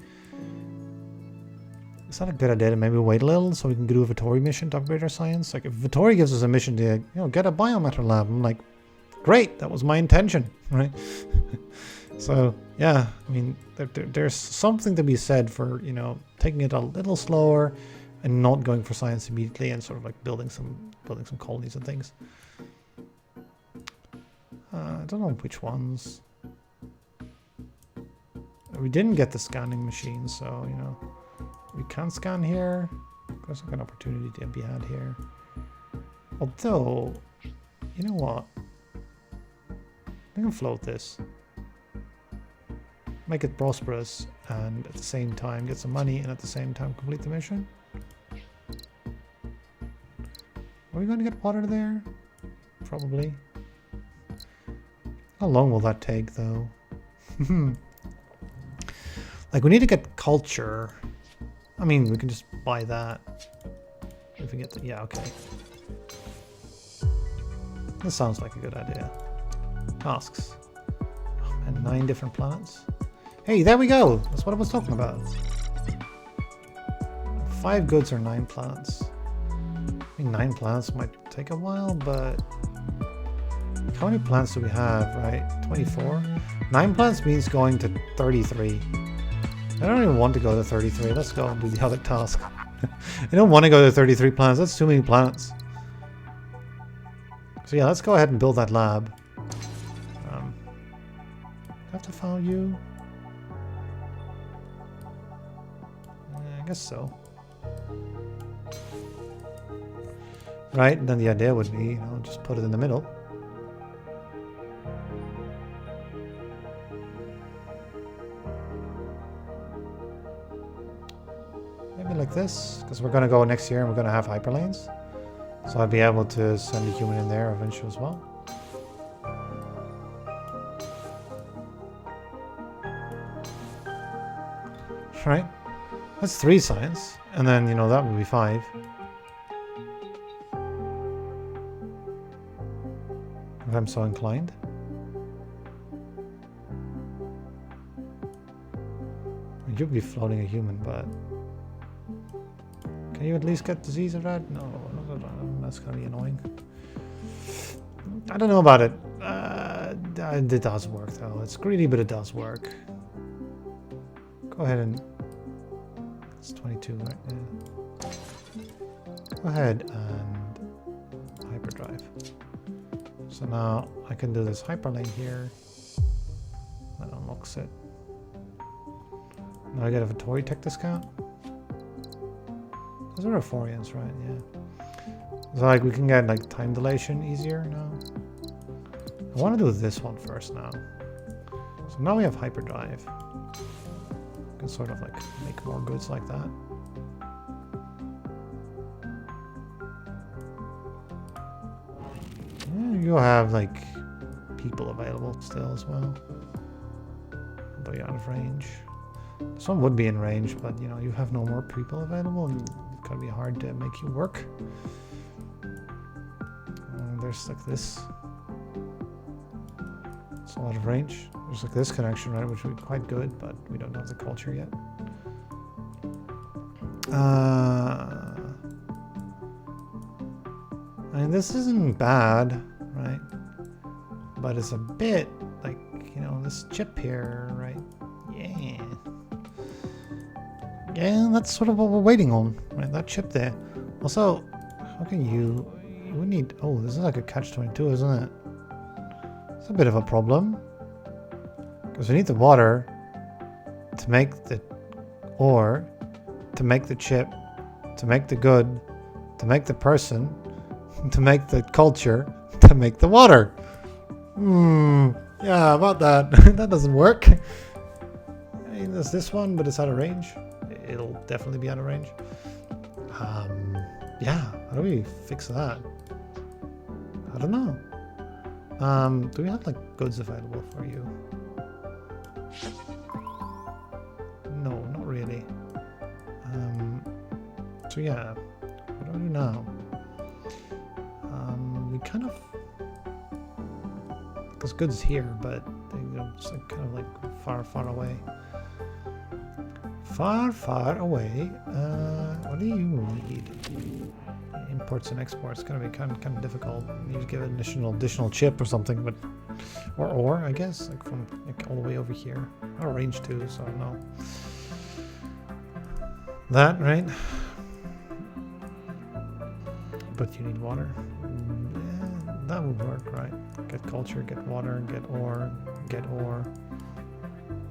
Is that a good idea to maybe wait a little so we can do a Vittori mission to upgrade our science? Like if Vittori gives us a mission to, you know, get a biomatter lab, I'm like, great, that was my intention, right? So yeah, I mean, there's something to be said for, you know, taking it a little slower and not going for science immediately and sort of like building some colonies and things. I don't know which ones. We didn't get the scanning machine, so you know, we can't scan here. There's like an opportunity to be had here. Although, you know what? I can float this. Make it prosperous and at the same time get some money and at the same time complete the mission. Are we going to get water there? Probably. How long will that take though? Like we need to get culture. I mean, we can just buy that. If we get the, yeah, okay. This sounds like a good idea. Tasks. Oh man, 9 different planets. Hey, there we go. That's what I was talking about. 5 goods or 9 planets. I mean, 9 planets might take a while, but how many planets do we have, right? 24? 9 planets means going to 33. I don't even want to go to 33. Let's go and do the other task. I don't want to go to 33 planets. That's too many planets. So yeah, let's go ahead and build that lab. I have to follow you? I guess so. Right, and then the idea would be, you know, just put it in the middle. Maybe like this, because we're going to go next year and we're going to have hyperlanes. So I'd be able to send a human in there eventually as well. right? That's 3 science, and then, you know, that would be 5. If I'm so inclined. You'd be floating a human, but... Can you at least get disease of that? No, that's gonna be annoying. I don't know about it. It does work, though. It's greedy, but it does work. Go ahead and... It's 22, right? Yeah. Go ahead and hyperdrive. So now I can do this hyperlane here. That unlocks it. Now I get a Vittori tech discount. Those are Aphoreans, right? Yeah. So like we can get like time dilation easier now. I want to do this one first now. So now we have hyperdrive. We can sort of like make more goods like that. Yeah, you'll have like people available still as well. Although you're out of range. This one would be in range, but you know, you have no more people available and it's gonna be hard to make you work. There's like this. It's a lot of range. There's like this connection, right, which would be quite good, but we don't have the culture yet. I mean, this isn't bad, right? But it's a bit like, you know, this chip here, right? Yeah. Yeah, that's sort of what we're waiting on, right? That chip there. Also, how can you... We need... Oh, this is like a catch-22, isn't it? It's a bit of a problem. Because we need the water to make the ore, to make the chip, to make the good, to make the person, to make the culture, to make the water. Yeah, about that. That doesn't work. I mean, there's this one, but it's out of range. It'll definitely be out of range. Yeah, how do we fix that? I don't know. Do we have like goods available for you? No, not really. So yeah, what do I do now? We kind of... There's goods here, but they, you know, it's like kind of like far, far away. Far, far away. What do you need? Imports and exports. It's gonna be kind of difficult. You need to give it an additional chip or something, but or ore, I guess, like from like all the way over here. Out of range too, so no. That right? But you need water. Yeah, that would work, right? Get culture, get water, get ore,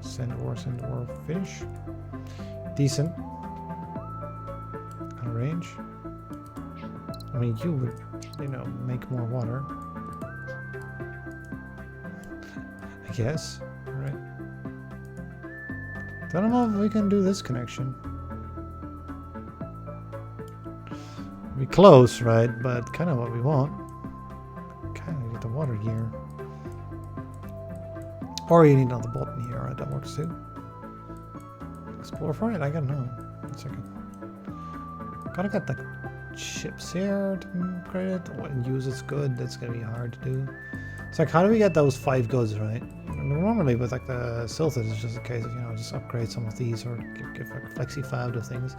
send ore, finish. Decent. Out of range. I mean, you would, you know, make more water. I guess, right? Don't know if we can do this connection. Be close, right? But kind of what we want. Kind of get the water here. Or you need another button here, right? That works too. Explore for it? I gotta know. 1 second. Gotta get the chips here to upgrade it and use its good. That's gonna be hard to do. It's like, how do we get those 5 goods, right? Normally with like the silted, it's just a case of, you know, just upgrade some of these or give like flexi-fab to things.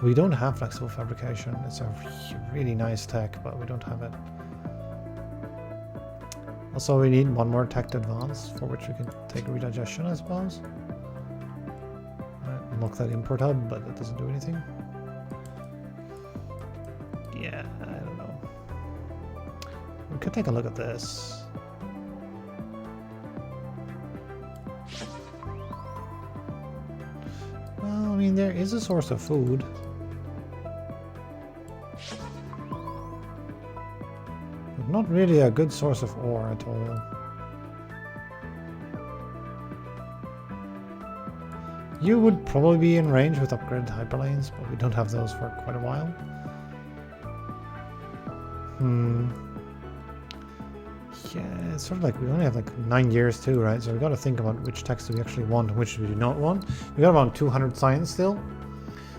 We don't have flexible fabrication. It's a really nice tech, but we don't have it. Also, we need one more tech to advance, for which we can take redigestion, I suppose. Unlock that import hub, but it doesn't do anything. Yeah, I don't know. We could take a look at this. Well, I mean, there is a source of food. But not really a good source of ore at all. You would probably be in range with upgraded hyperlanes, but we don't have those for quite a while. Yeah, it's sort of like we only have like 9 years too, right? So we've got to think about which techs do we actually want and which we do not want. We've got around 200 science still.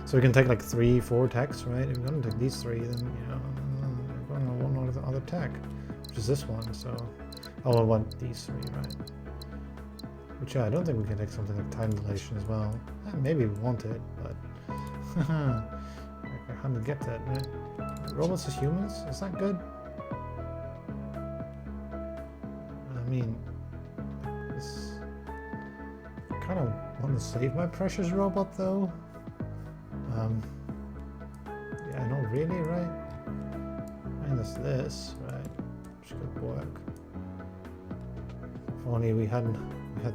So we can take like 3, 4 techs, right? If we're going to take these 3, then, you know, we're going to want other tech, which is this one. So, oh, I want these 3, right? Which, yeah, I don't think we can take something like time dilation as well. Maybe we want it, but how to get that, right? Robots as humans? Is that good? I mean, I kind of want to save my precious robot though. Yeah, not really, right? Minus this, right? Which could work. If only we had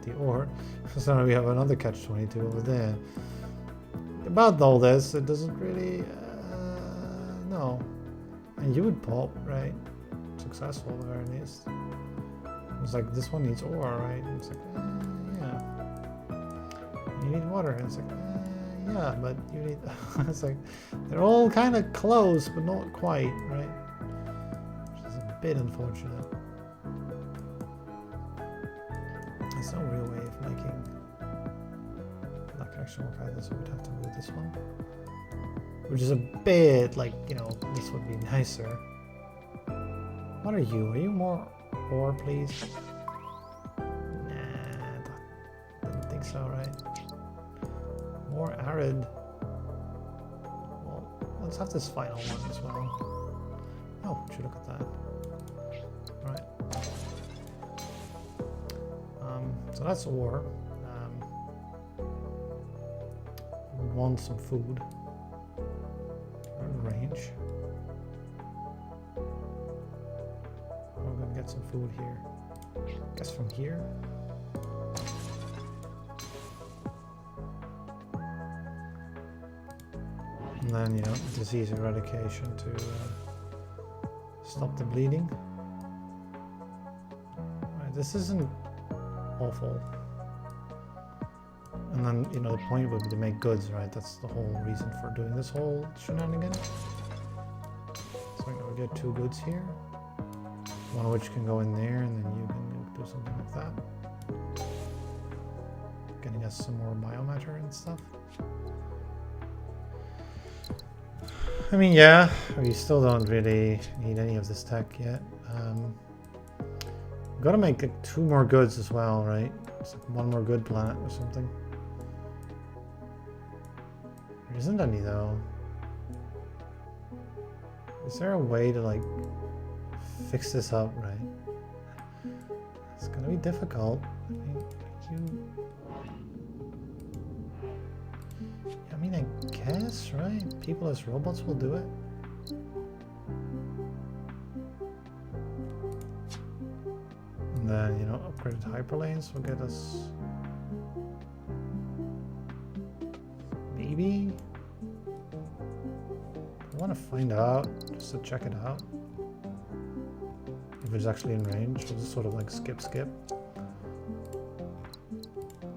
the ore. So now we have another catch-22 over there. About all this, it doesn't really, no. And you would pop, right? Successful, at the very least. It's like, this one needs ore, right? And it's like, yeah. You need water, and it's like, yeah, but you need, it's like, they're all kind of close, but not quite, right? Which is a bit unfortunate. There's no real way of making that connection work either, so we'd have to move this one. Which is a bit like, you know, this would be nicer. What are you? Are you more ore, please? Nah, didn't think so, right? More arid. Well, let's have this final one as well. Oh, we should look at that. Right. So that's ore. We want some food. We're in range. We're gonna get some food here. I guess from here. And then, you know, disease eradication to stop the bleeding. Right, this isn't awful. And then, you know, the point would be to make goods, right? That's the whole reason for doing this whole shenanigan. So we get 2 goods here. One of which can go in there, and then you can do something like that. Getting us some more biomatter and stuff. I mean, yeah, we still don't really need any of this tech yet. We've got to make like 2 more goods as well, right? It's like 1 more good planet or something. There isn't any though. Is there a way to like fix this up, right? It's gonna be difficult. I mean, I guess, right? People as robots will do it. And then, you know, upgraded hyperlanes will get us maybe. I want to find out just to check it out. If it's actually in range, we'll just sort of like skip.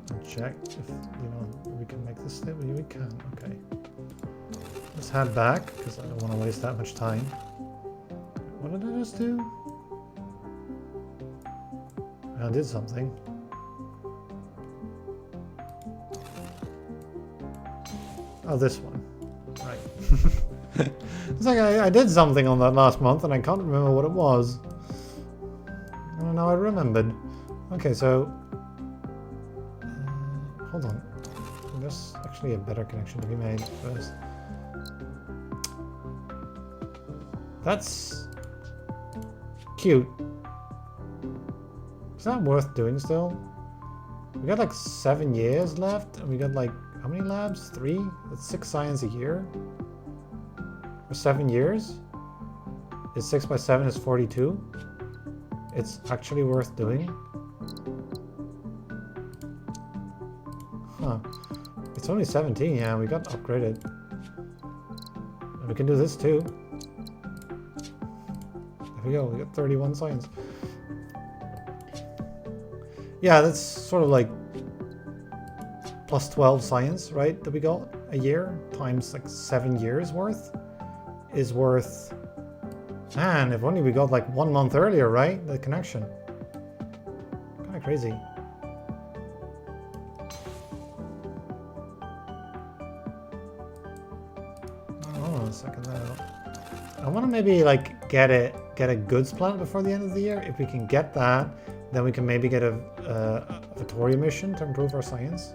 And check if, you know, we can make this stable. We can, okay. Let's head back, because I don't want to waste that much time. What did I just do? I did something. Oh, this one. Right. It's like I did something on that last month, and I can't remember what it was. And now I remembered. Okay, so hold on. There's actually a better connection to be made first. That's cute. Is that worth doing still? We got like 7 years left, and we got like, how many labs? 3? That's 6 science a year? For 7 years? Is 6 by 7 is 42? It's actually worth doing? Huh. It's only 17, yeah, we got upgraded. And we can do this too. There we go, we got 31 science. Yeah, that's sort of like plus 12 science, right, that we got a year, times like 7 years worth, is worth Man, if only we got like 1 month earlier, right? The connection. Kind of crazy. Hold on a second now. I want to maybe like get a goods plant before the end of the year. If we can get that, then we can maybe get a Vittoria mission to improve our science.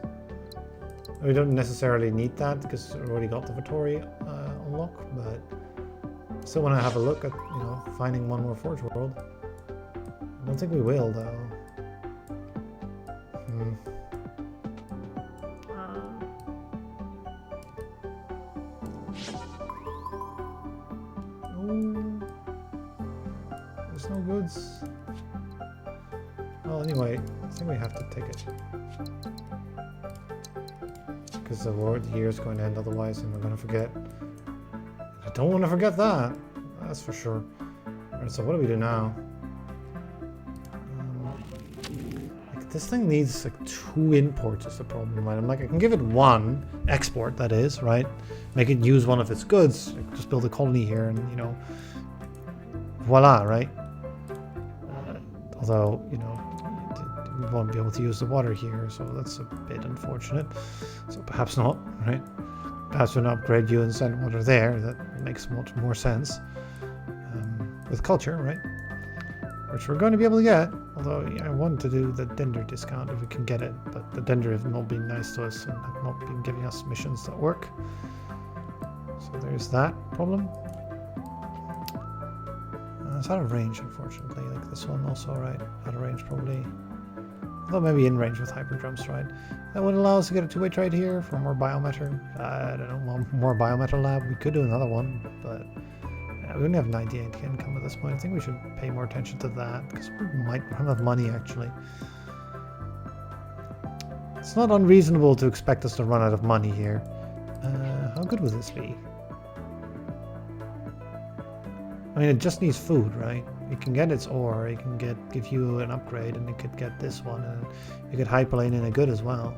We don't necessarily need that because we already got the Vittoria unlock, but still want to have a look at, you know, finding one more Forge World. I don't think we will though. Oh, there's no goods. Well, anyway, I think we have to take it. Because the year is going to end otherwise, and we're going to forget. I don't want to forget that. That's for sure. Alright, so what do we do now? Like this thing needs like 2 imports is the problem, right? I'm like, I can give it 1 export, that is, right? Make it use one of its goods. Like, just build a colony here, and you know, voila, right? Although, you know, we won't be able to use the water here, so that's a bit unfortunate. So perhaps not, right? Perhaps we'll upgrade you and send water there. That makes much more sense. With culture, right? Which we're going to be able to get. Although I want to do the Dendr discount if we can get it, but the Dendr have not been nice to us and have not been giving us missions that work. So there's that problem. It's out of range, unfortunately. Like this one also, right? Out of range probably. Although maybe in range with hyperdrums, right? That would allow us to get a 2-way trade here for more biometer. I don't know, more biometer lab. We could do another one, but we only have 98 income at this point. I think we should pay more attention to that because we might run out of money actually. It's not unreasonable to expect us to run out of money here. How good would this be? I mean, it just needs food, right? It can get its ore, it can give you an upgrade, and it could get this one, and you could hyperlane in a good as well.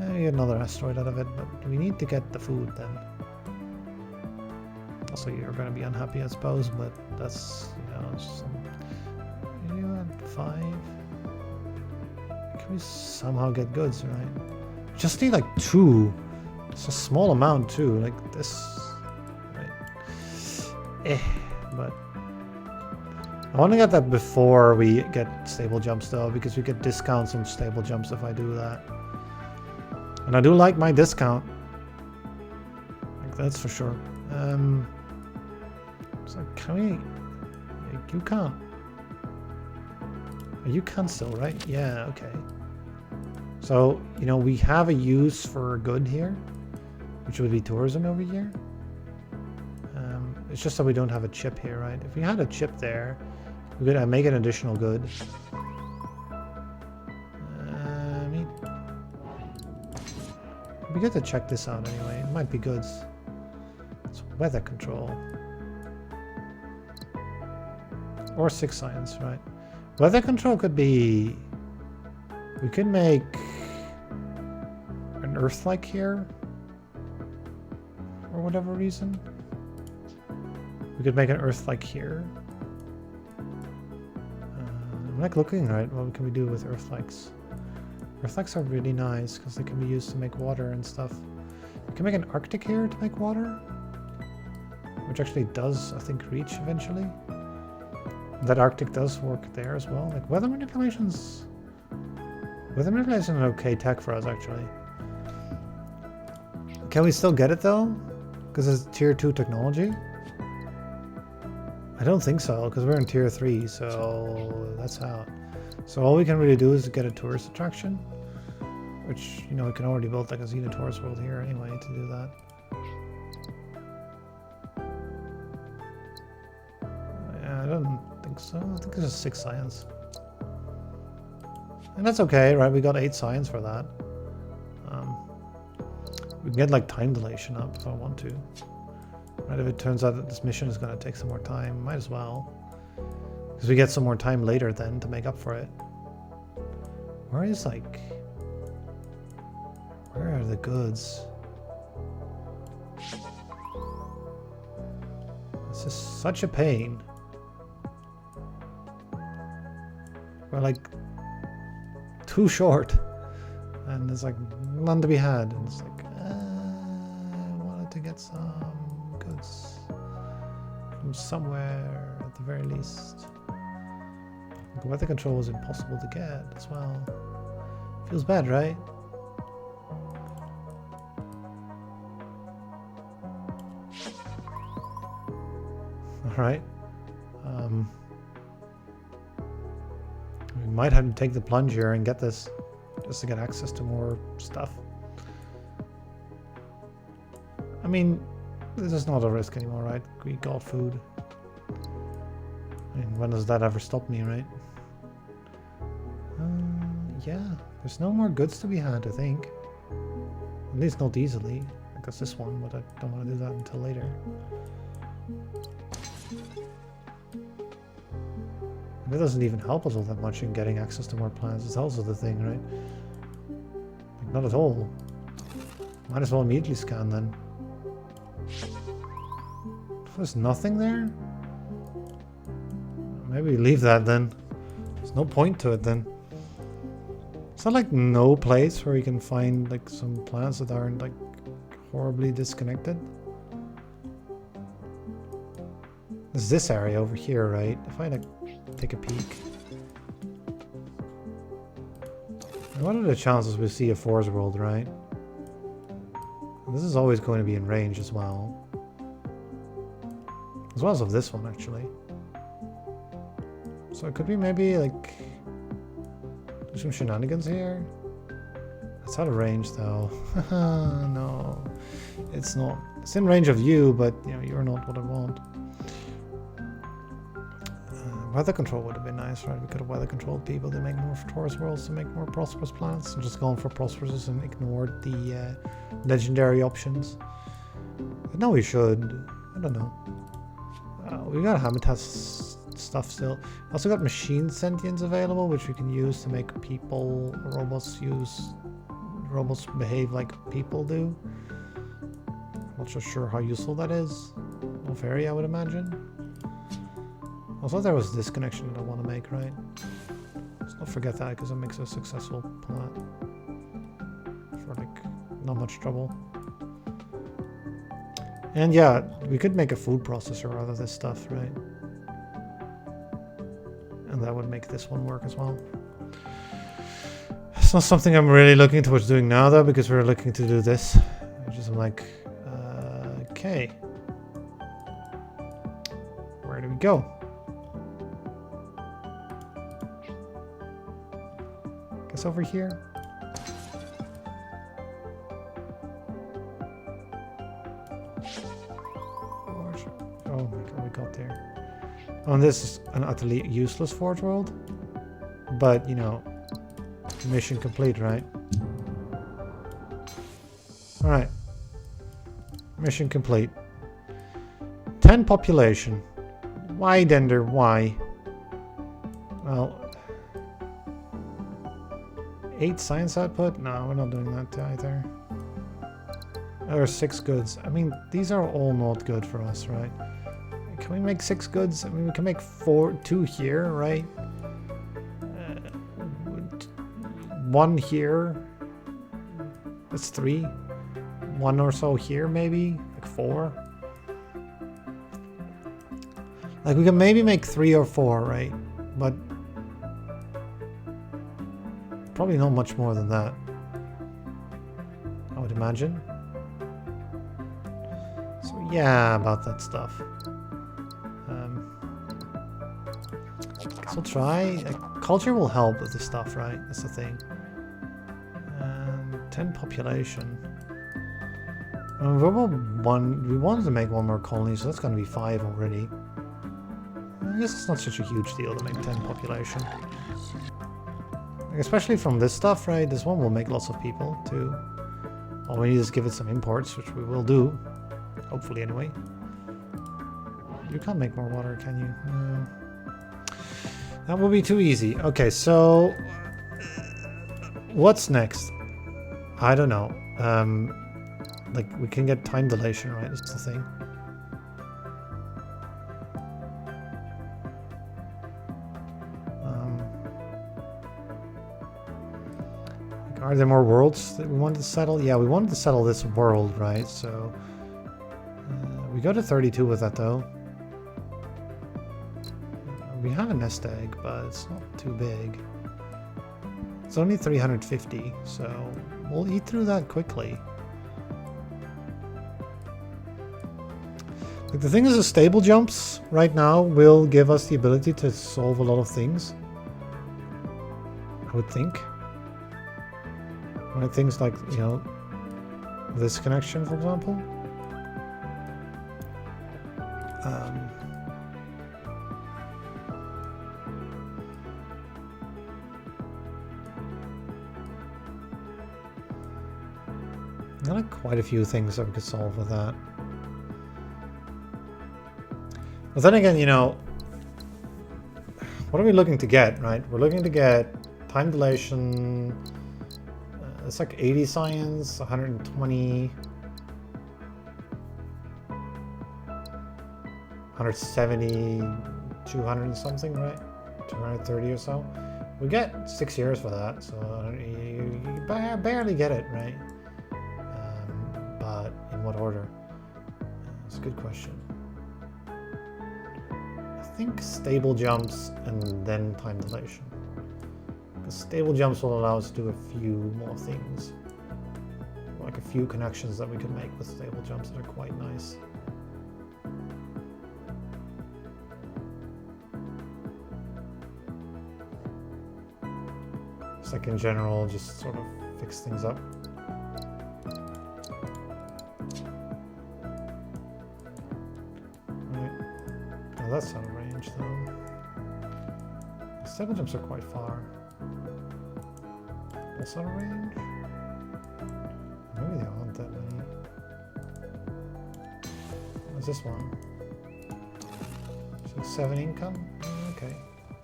You get another asteroid out of it, but we need to get the food then. Also, you're going to be unhappy, I suppose, but that's, you know, some... You want 5? Can we somehow get goods, right? Just need like 2. It's a small amount too, like this, right? But I want to get that before we get stable jumps though, because we get discounts on stable jumps if I do that. And I do like my discount. Like, that's for sure. So can we... You can't. You can still, right? Yeah, okay. So, you know, we have a use for good here, which would be tourism over here. It's just that we don't have a chip here, right? If we had a chip there, we could make an additional good. I mean, we get to check this out anyway. It might be goods. It's weather control. Or 6 science, right? Weather control could be... We could make an Earth-like here. For whatever reason. We could make an Earth-like here. I'm like looking, right? What can we do with Earth-likes? Earth-likes are really nice because they can be used to make water and stuff. We can make an Arctic here to make water. Which actually does, I think, reach eventually. That Arctic does work there as well. Like weather manipulations. Weather manipulation is an okay tech for us actually. Can we still get it though? Because it's tier 2 technology? I don't think so, because we're in tier 3, so that's out. So all we can really do is get a tourist attraction. Which, you know, we can already build like a Xena tourist world here anyway to do that. Yeah, I don't think so. I think this is 6 science. And that's okay, right? We got 8 science for that. We can get like time dilation up if I want to. Right, if it turns out that this mission is going to take some more time, might as well. Because we get some more time later then to make up for it. Where is like... Where are the goods? Let's This is such a pain. We're like too short. And there's like none to be had. And it's like, I wanted to get some goods from somewhere at the very least. The weather control is impossible to get as well. Feels bad, right? Alright. We might have to take the plunge here and get this just to get access to more stuff. I mean, this is not a risk anymore, right? We got food. I mean, when does that ever stop me, right? Yeah, there's no more goods to be had, I think. At least not easily. I guess this one, but I don't want to do that until later. It doesn't even help us all that much in getting access to more plants. It's also the thing, right? Like, not at all. Might as well immediately scan then. There's nothing there? Maybe leave that then. There's no point to it then. Is that like no place where you can find like some plants that aren't like horribly disconnected? There's this area over here, right? If I like take a peek. What are the chances we see a forest world, right? This is always going to be in range as well. As well as of this one, actually. So it could be maybe like do some shenanigans here. It's out of range though. No, it's not. It's in range of you, but you know you're not what I want. Weather control would have been nice, right? We could have weather controlled people to make more tourist worlds, to make more prosperous plants, and just gone for prosperous and ignored the legendary options. But no, we should. I don't know. We got habitat stuff still. Also got machine sentience available, which we can use to make robots behave like people do. Not so sure how useful that is. No very, I would imagine. Also, there was this connection that I want to make, right? Let's not forget that, because it makes a successful plant for like not much trouble. And yeah, we could make a food processor out of this stuff, right? And that would make this one work as well. It's not something I'm really looking towards doing now, though, because we're looking to do this. I'm like, okay. Where do we go? Guess over here. Oh my god, we got there. Oh, and this is an utterly useless forge world. But, you know, mission complete, right? Alright. Mission complete. 10 population. Why, Dendr? Why? Well, 8 science output? No, we're not doing that either. There are 6 goods. I mean, these are all not good for us, right? Can we make 6 goods? I mean, we can make 2 here, right? 1 here. That's 3. 1 or so here, maybe? Like 4. Like, we can maybe make 3 or 4, right? But probably not much more than that, I would imagine. So yeah, about that stuff. Guess we'll try. Culture will help with this stuff, right? That's the thing. 10 population. We wanted to make 1 more colony, so that's going to be 5 already. I guess it's not such a huge deal to make 10 population. Like, especially from this stuff, right? This one will make lots of people, too. All we need is give it some imports, which we will do. Hopefully, anyway. You can't make more water, can you? No. That will be too easy. Okay, so... what's next? I don't know. Like, we can get time dilation, right? That's the thing. Are there more worlds that we wanted to settle? Yeah, we wanted to settle this world, right? So we go to 32 with that though. We have a nest egg, but it's not too big. It's only 350, so we'll eat through that quickly. Like the thing is, the stable jumps right now will give us the ability to solve a lot of things. I would think. Right, things like, you know, this connection, for example. There are quite a few things that we could solve with that. But then again, you know, what are we looking to get, right? We're looking to get time dilation. It's like 80 science, 120, 170, 200 and something, right? 230 or so. We get 6 years for that, so you barely get it, right? But in what order? It's a good question. I think stable jumps and then time dilation. Because stable jumps will allow us to do a few more things. Like a few connections that we can make with stable jumps that are quite nice. Just like in general, just sort of fix things up. That's out of range though. The stable jumps are quite far. That's out of range? Maybe they aren't that many. What's this one? So 7 income? Okay.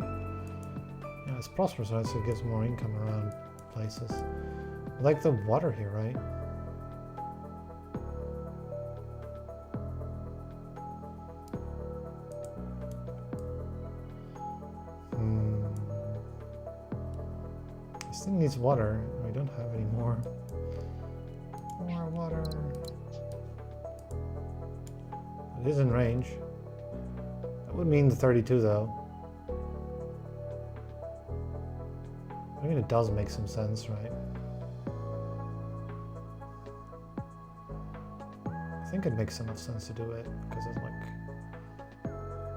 Yeah, it's prosperous, right? So it gives more income around places. I like the water here, right? This thing needs water. We don't have any more. More water. It is in range. That would mean the 32 though. I mean, it does make some sense, right? I think it makes enough sense to do it because it like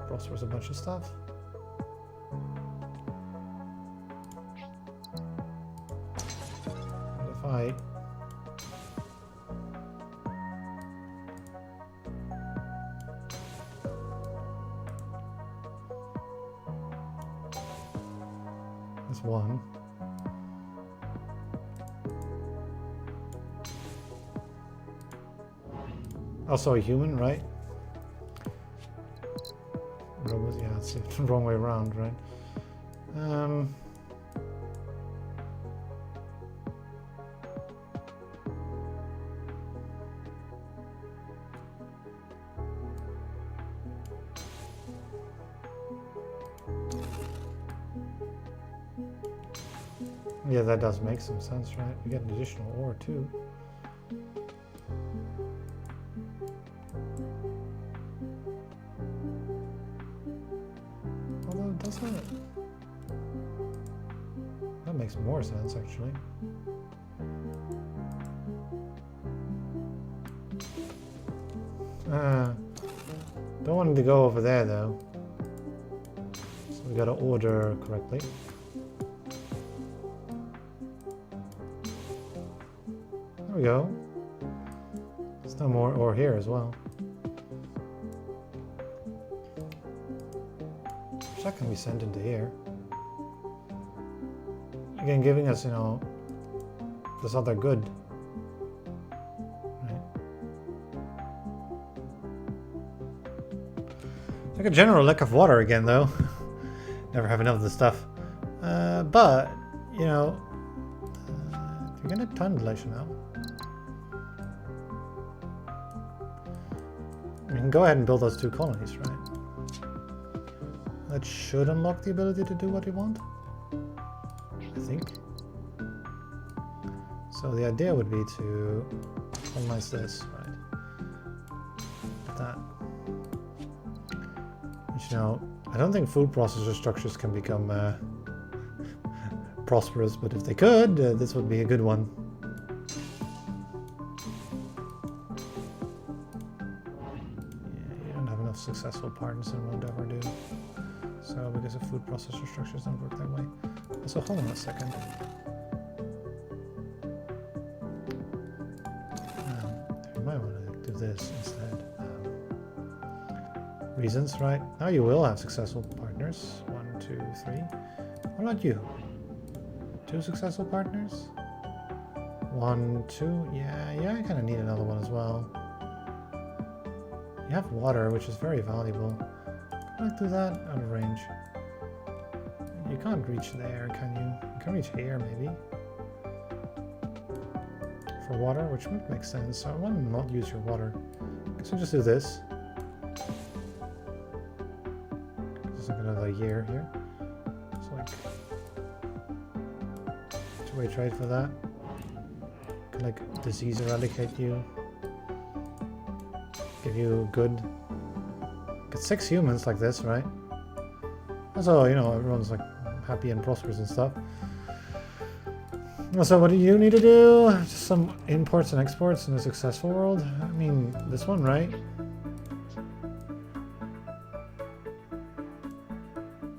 prospers a bunch of stuff. Right. There's one. Also a human, right? Yeah, it's the wrong way around, right? Yeah, that does make some sense, right? We get an additional ore too. Although, does that? That makes more sense, actually. Don't want him to go over there, though. So we gotta order correctly. There we go. There's no more ore here as well. That can be sent into here. Again, giving us, you know, this other good. Right. Like a general lack of water again, though. Never have enough of this stuff. But, you know, you're gonna have time dilation now. We can go ahead and build those 2 colonies, right? That should unlock the ability to do what you want, I think. So the idea would be to colonize this, right? Like that. Which, you know, I don't think food processor structures can become prosperous, but if they could, this would be a good one. Yeah, you don't have enough successful partners and won't ever do. So because of food processor structures don't work that way. So hold on a second. You might want to do this instead. Reasons, right? Now you will have successful partners. 1, 2, 3. What about you? 2 successful partners? 1, 2. Yeah, I kind of need another one as well. You have water, which is very valuable. Can I do that out of range? You can't reach there, can you? You can reach here, maybe. For water, which would make sense. So I want to not use your water. So just do this. Just like another year here. It's like 2-way trade for that. Can like disease eradicate you. Give you good. Get 6 humans like this, right? Also, you know, everyone's like happy and prosperous and stuff. So what do you need to do? Just some imports and exports in a successful world? I mean, this one, right?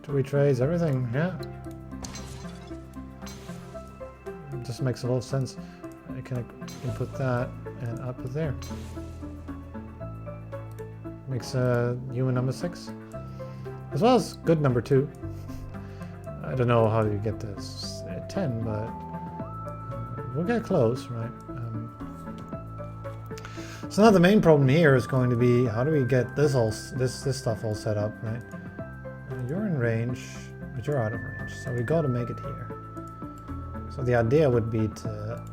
2-way trades, everything, yeah. It just makes a lot of sense. I can input that and output there. Makes human number 6. As well as good number 2. I don't know how you get this 10, but we'll get close, right? So now the main problem here is going to be how do we get this stuff all set up, right? You're in range, but you're out of range, so we got to make it here. So the idea would be to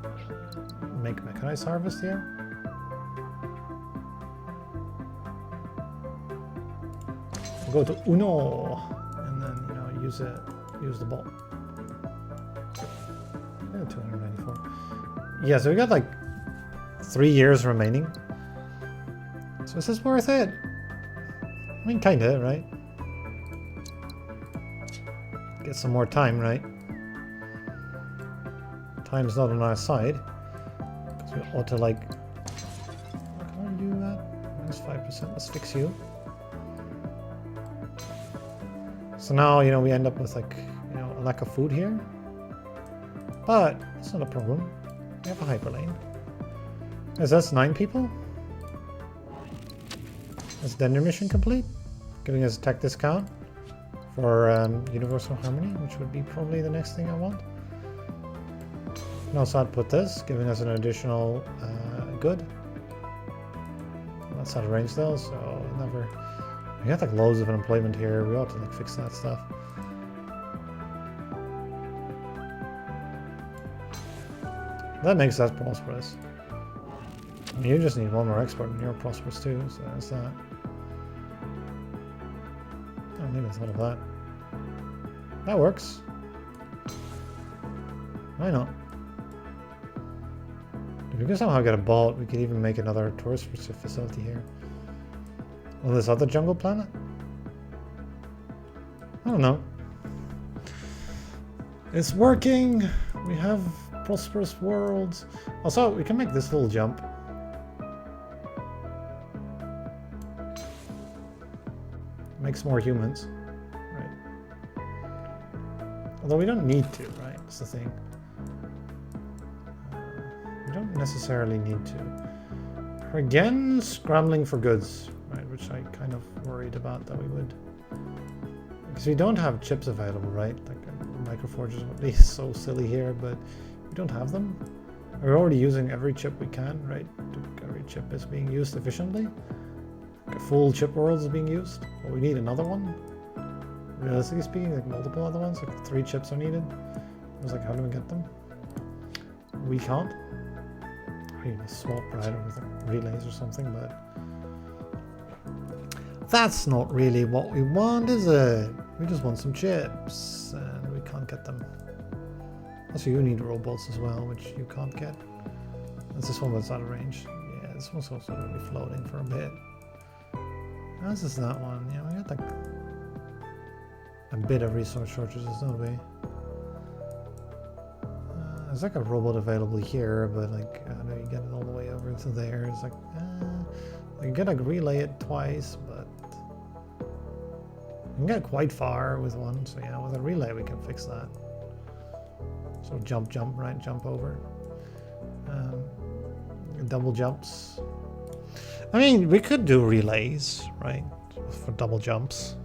make mechanized harvest here. We'll go to Uno, and then use the ball. Yeah, 294. Yeah, so we got like 3 years remaining. So is this worth it? I mean, kinda, right? Get some more time, right? Time's not on our side. Because we ought to like... Can we do that? -5%. Let's fix you. So now, we end up with like, a lack of food here. But it's not a problem. We have a hyperlane. That's 9 people? Is Dendr mission complete? Giving us a tech discount for universal harmony, which would be probably the next thing I want. And also output this, giving us an additional good. That's out of range though, so never... We got like loads of unemployment here. We ought to like fix that stuff. That makes us prosperous. I mean, you just need one more export and you're prosperous too, so that's that. I don't even thought of that. That works. Why not? If we could somehow get a bolt, we could even make another tourist facility here. On this other jungle planet? I don't know. It's working! We have prosperous worlds. Also, we can make this little jump. Makes more humans. Right. Although we don't need to, right? That's the thing. We don't necessarily need to. We're again scrambling for goods. Right, which I kind of worried about that we would. Because we don't have chips available, right? Like microforges would be so silly here, but we don't have them. We're already using every chip we can, right? Every chip is being used efficiently. Like a full chip world is being used. But we need another one. Realistically speaking, like multiple other ones, like 3 chips are needed. I was like, how do we get them? We can't. We need to swap right with like relays or something, but that's not really what we want, is it? We just want some chips, and we can't get them. Also, you need robots as well, which you can't get. That's this one that's out of range. Yeah, this one's also going to be floating for a bit. How's this that one? Yeah, we got like a bit of resource shortages, don't we? There's like a robot available here, but like, I know you get it all the way over to there. It's like, you can get like relay it twice, but you can get quite far with one. So yeah, with a relay we can fix that. So jump, right? Jump over. Double jumps. I mean, we could do relays, right? For double jumps.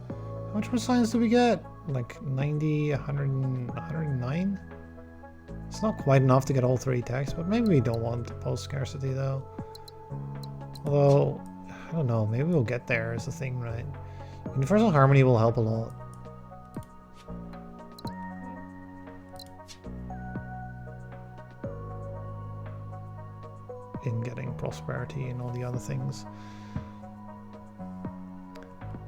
How much more science do we get? Like 90, 100, 109? It's not quite enough to get all 3 attacks, but maybe we don't want post-scarcity though. Although, I don't know, maybe we'll get there is the thing, right? Universal Harmony will help a lot. In getting prosperity and all the other things.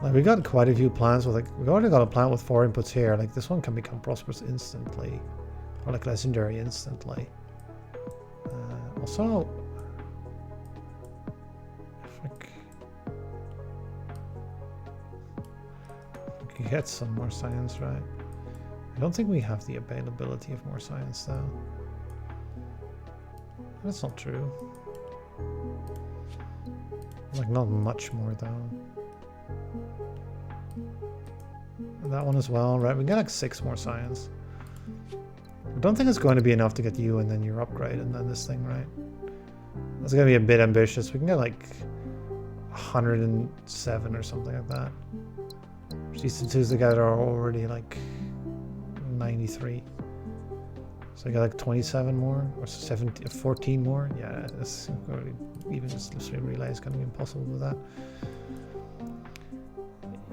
Like, we got quite a few plants with like, we've already got a plant with 4 inputs here. Like, this one can become prosperous instantly. Or like legendary instantly. Also, we could get some more science, right? I don't think we have the availability of more science though. That's not true. Like, not much more though. That one as well, right? We got like 6 more science. I don't think it's going to be enough to get you and then your upgrade and then this thing, right? That's going to be a bit ambitious. We can get like 107 or something like that. These two together are already like 93. So I got like 27 more or 17, 14 more. Yeah, it's going to be, even just this relay is going to be impossible with that.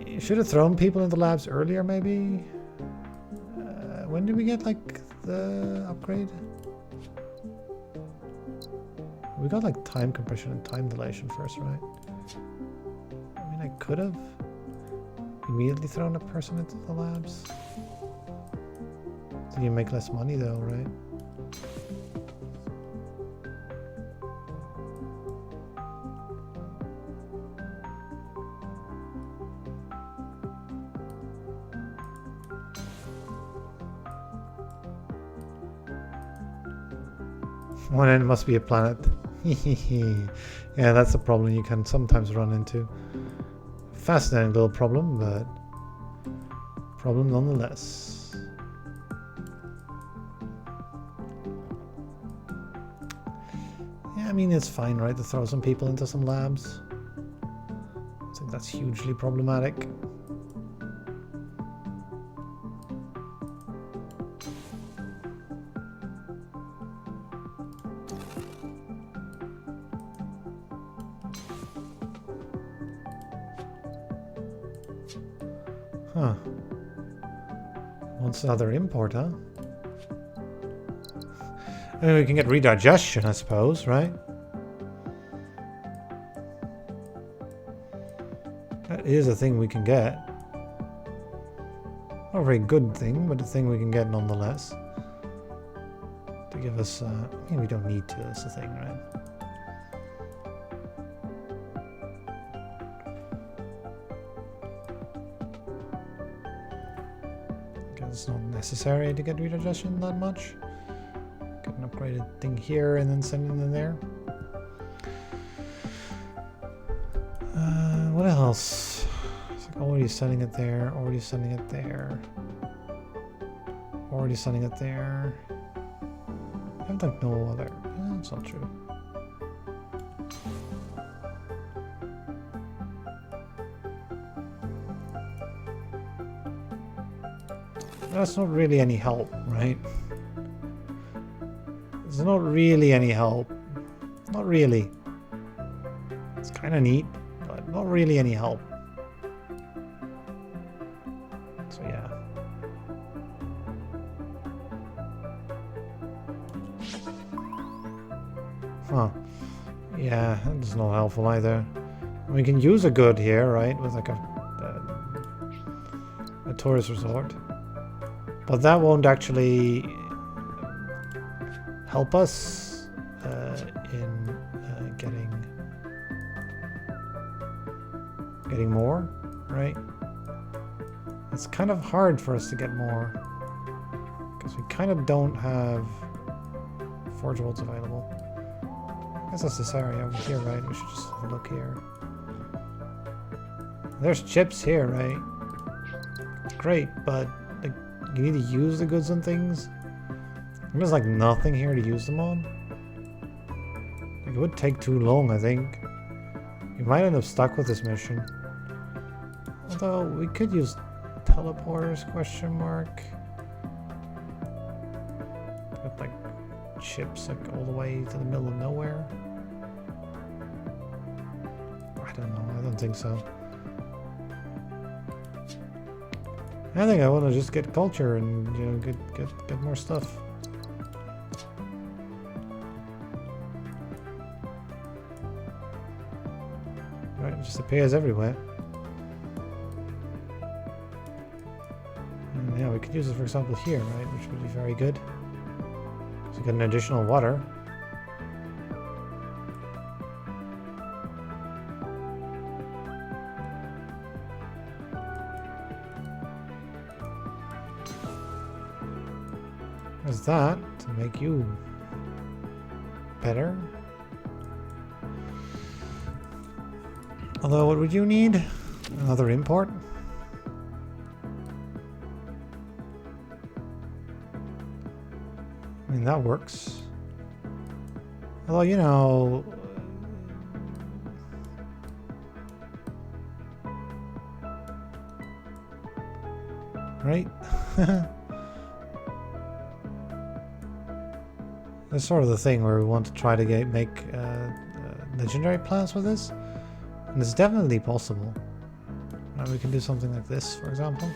You should have thrown people in the labs earlier, maybe. When did we get like the upgrade? We got like time compression and time dilation first, right? I mean, I could have immediately thrown a person into the labs. Did you make less money though, right? One end must be a planet. Yeah, that's a problem you can sometimes run into. Fascinating little problem, but problem nonetheless. Yeah, I mean, it's fine, right, to throw some people into some labs. I think that's hugely problematic. Huh. Wants another import, huh? I mean, we can get redigestion, I suppose, right? That is a thing we can get. Not a very good thing, but a thing we can get nonetheless. To give us, I mean, we don't need to, that's the thing, right? It's not necessary to get redigestion that much. Get an upgraded thing here and then send it in there. What else? It's like already sending it there, already sending it there, already sending it there. I have like no other. That's not true. That's not really any help, right? It's not really any help. Not really. It's kind of neat, but not really any help. So yeah. Huh. Yeah, that's not helpful either. We can use a good here, right? With like a tourist resort. But that won't actually help us in getting more, right? It's kind of hard for us to get more because we kind of don't have forge bolts available. I guess that's this area over here, right? We should just have a look here. There's chips here, right? Great, but like, you need to use the goods and things. And there's like nothing here to use them on. Like, it would take too long, I think. You might end up stuck with this mission. Although we could use teleporters, question mark. Got like chips like all the way to the middle of nowhere. I don't know, I don't think so. I think I want to just get culture and, you know, get more stuff. Right, it just appears everywhere. And yeah, we could use it, for example, here, right, which would be very good. So we get an additional water. There's that to make you better. Although, what would you need? Another import? I mean, that works. Although, you know... Right? That's sort of the thing where we want to try to make legendary plants with this. And it's definitely possible. We can do something like this, for example.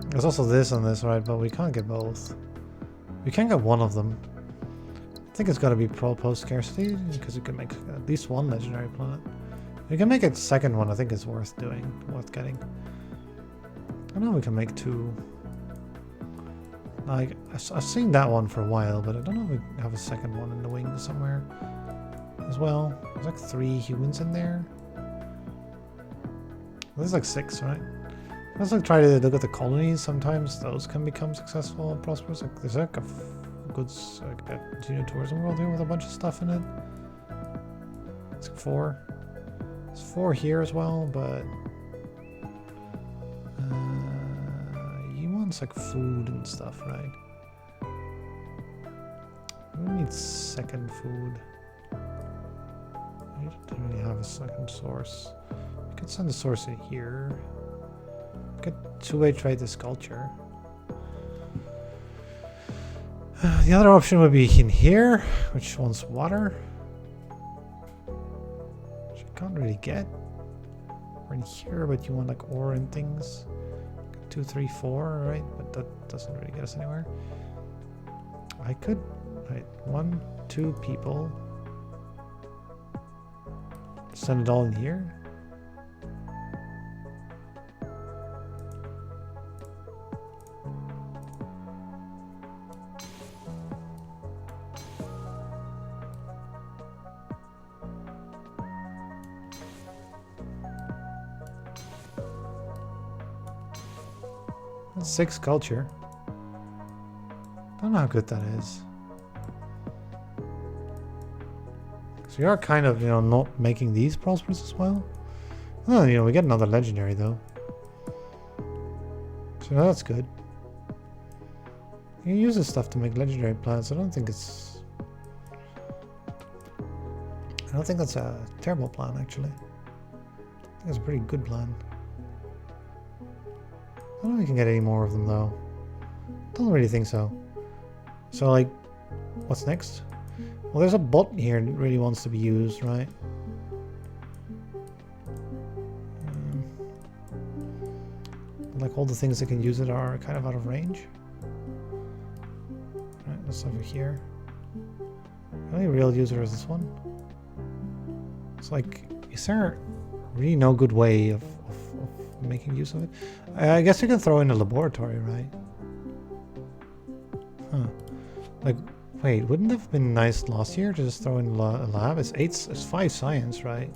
There's also this and this, right? But we can't get both. We can get one of them. I think it's got to be post scarcity because we can make at least one legendary plant. We can make a second one. I think it's worth doing, worth getting. I know we can make two. Like, I've seen that one for a while, but I don't know if we have a second one in the wings somewhere as well. There's like 3 humans in there. There's like 6, right? Let's like try to look at the colonies. Sometimes those can become successful and prosperous. Like, there's like a good like, tourism world here with a bunch of stuff in it. It's like 4. There's 4 here as well, but it's like food and stuff, right? We need second food. We don't really have a second source. We could send the source in here. We could 2-way trade this culture. The other option would be in here, which wants water. Which you can't really get. Or in here, but you want like ore and things. 2, 3, 4, right? But that doesn't really get us anywhere. I could, right, 1, 2 people. Send it all in here. That's 6 culture. Don't know how good that is. So we are kind of, you know, not making these prosperous as well. Oh, you know, we get another legendary though. So that's good. You can use this stuff to make legendary plants. I don't think that's a terrible plan, actually. I think it's a pretty good plan. I don't know if we can get any more of them though. Don't really think so. So like, what's next? Well, there's a bot here that really wants to be used, right? Like all the things that can use it are kind of out of range. Right, that's over here. The only real user is this one. It's like, is there really no good way of making use of it? I guess you can throw in a laboratory, right? Huh. Like, wait, wouldn't it have been nice last year to just throw in a lab? It's 5 science, right?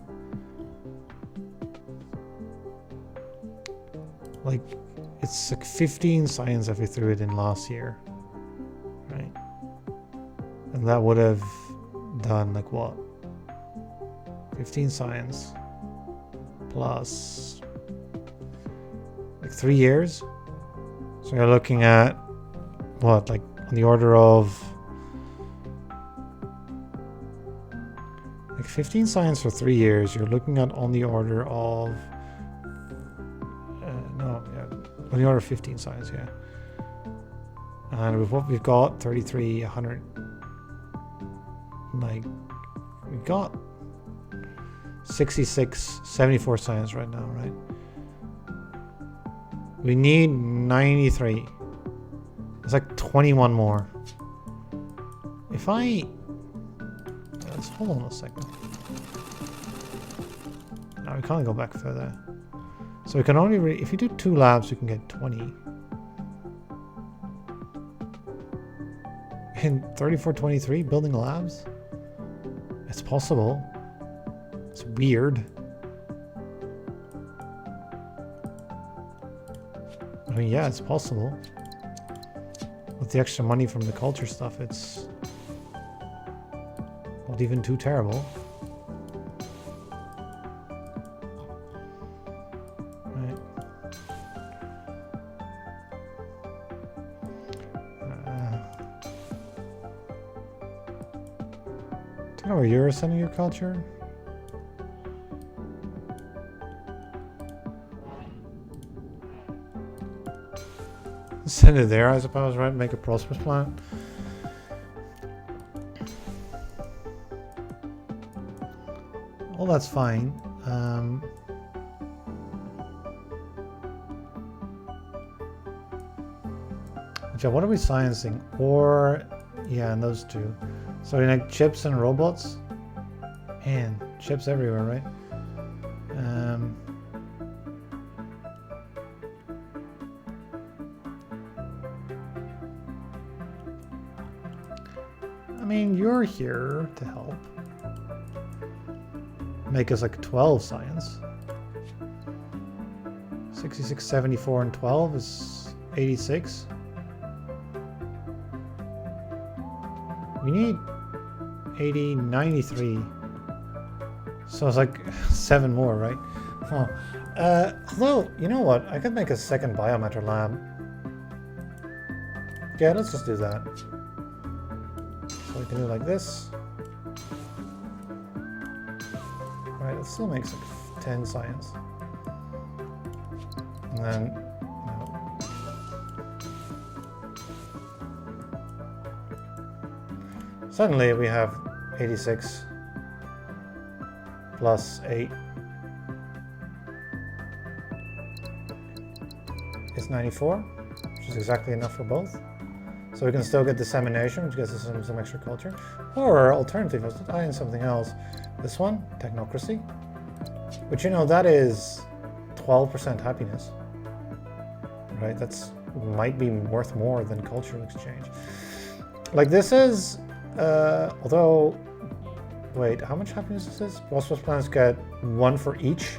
Like, it's like 15 science if we threw it in last year, right? And that would have done like what? 15 science plus like 3 years. So you're looking at what, like on the order of like 15 science for 3 years. You're looking at on the order of on the order of 15 science, yeah. And with what we've got, 33, 100, like we've got 66, 74 science right now, right? We need 93. It's like 21 more. If let's hold on a second. No, we can't go back further. So we can only if you do 2 labs, you can get 20. In 3423, building labs? It's possible. It's weird. I mean, yeah, it's possible. With the extra money from the culture stuff, it's not even too terrible. Right. Do you know where you're sending your culture? Send it there, I suppose, right? Make a prosperous plan. Well, that's fine. What are we sciencing? Or, yeah, and those 2. So we like chips and robots. And chips everywhere, right? I mean, you're here to help. Make us like 12 science. 66, 74, and 12 is 86. We need 80, 93. So it's like 7 more, right? Huh. Although, you know what? I could make a second biometer lab. Yeah, let's just do that. So we can do like this. Right, it still makes like 10 science. And then, suddenly we have 86 plus 8 is 94, which is exactly enough for both. So we can still get dissemination, which gives us some extra culture. Or alternatively, let's tie in something else. This one, technocracy. But you know, that is 12% happiness. Right? That's might be worth more than cultural exchange. Like this is, although, wait, how much happiness is this? Prosperous plans get 1 for each.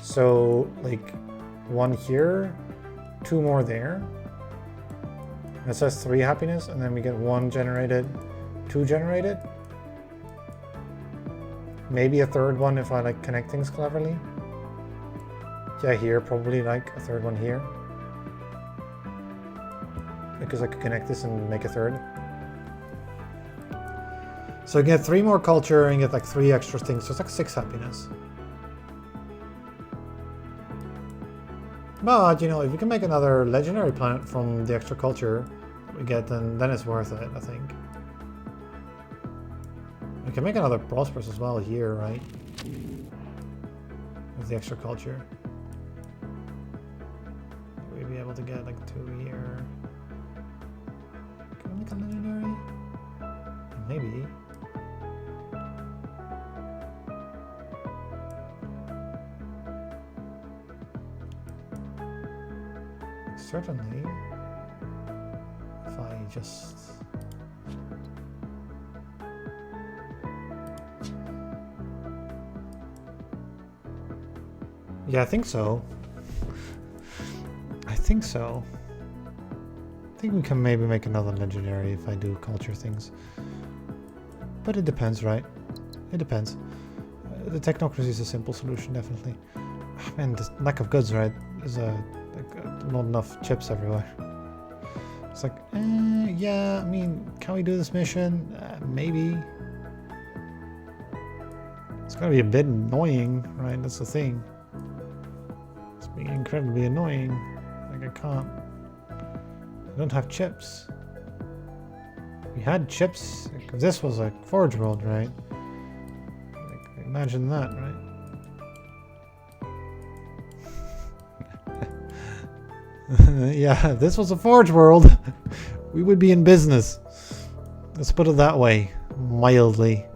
So like 1 here, 2 more there. And it says 3 happiness, and then we get 1 generated, 2 generated. Maybe a 3rd one if I like connect things cleverly. Yeah, here, probably like a 3rd one here. Because I could connect this and make a 3rd. So you get 3 more culture and get like 3 extra things, so it's like 6 happiness. But, you know, if we can make another legendary planet from the extra culture that we get, then it's worth it, I think. We can make another prosperous as well here, right? With the extra culture. We'd be able to get like 2 here. Can we make a legendary? Maybe. Certainly, if I just Yeah, I think so. I think so. I think we can maybe make another legendary if I do culture things. But it depends, right? It depends. The technocracy is a simple solution, definitely. Man, the lack of goods, right? There's not enough chips everywhere. It's like, yeah, I mean, can we do this mission? Maybe. It's gonna be a bit annoying, right? That's the thing. It's being incredibly annoying. Like, I can't. I don't have chips. We had chips. This was a Forge World, right? Like, imagine that, right? Yeah, if this was a Forge World, we would be in business. Let's put it that way, mildly.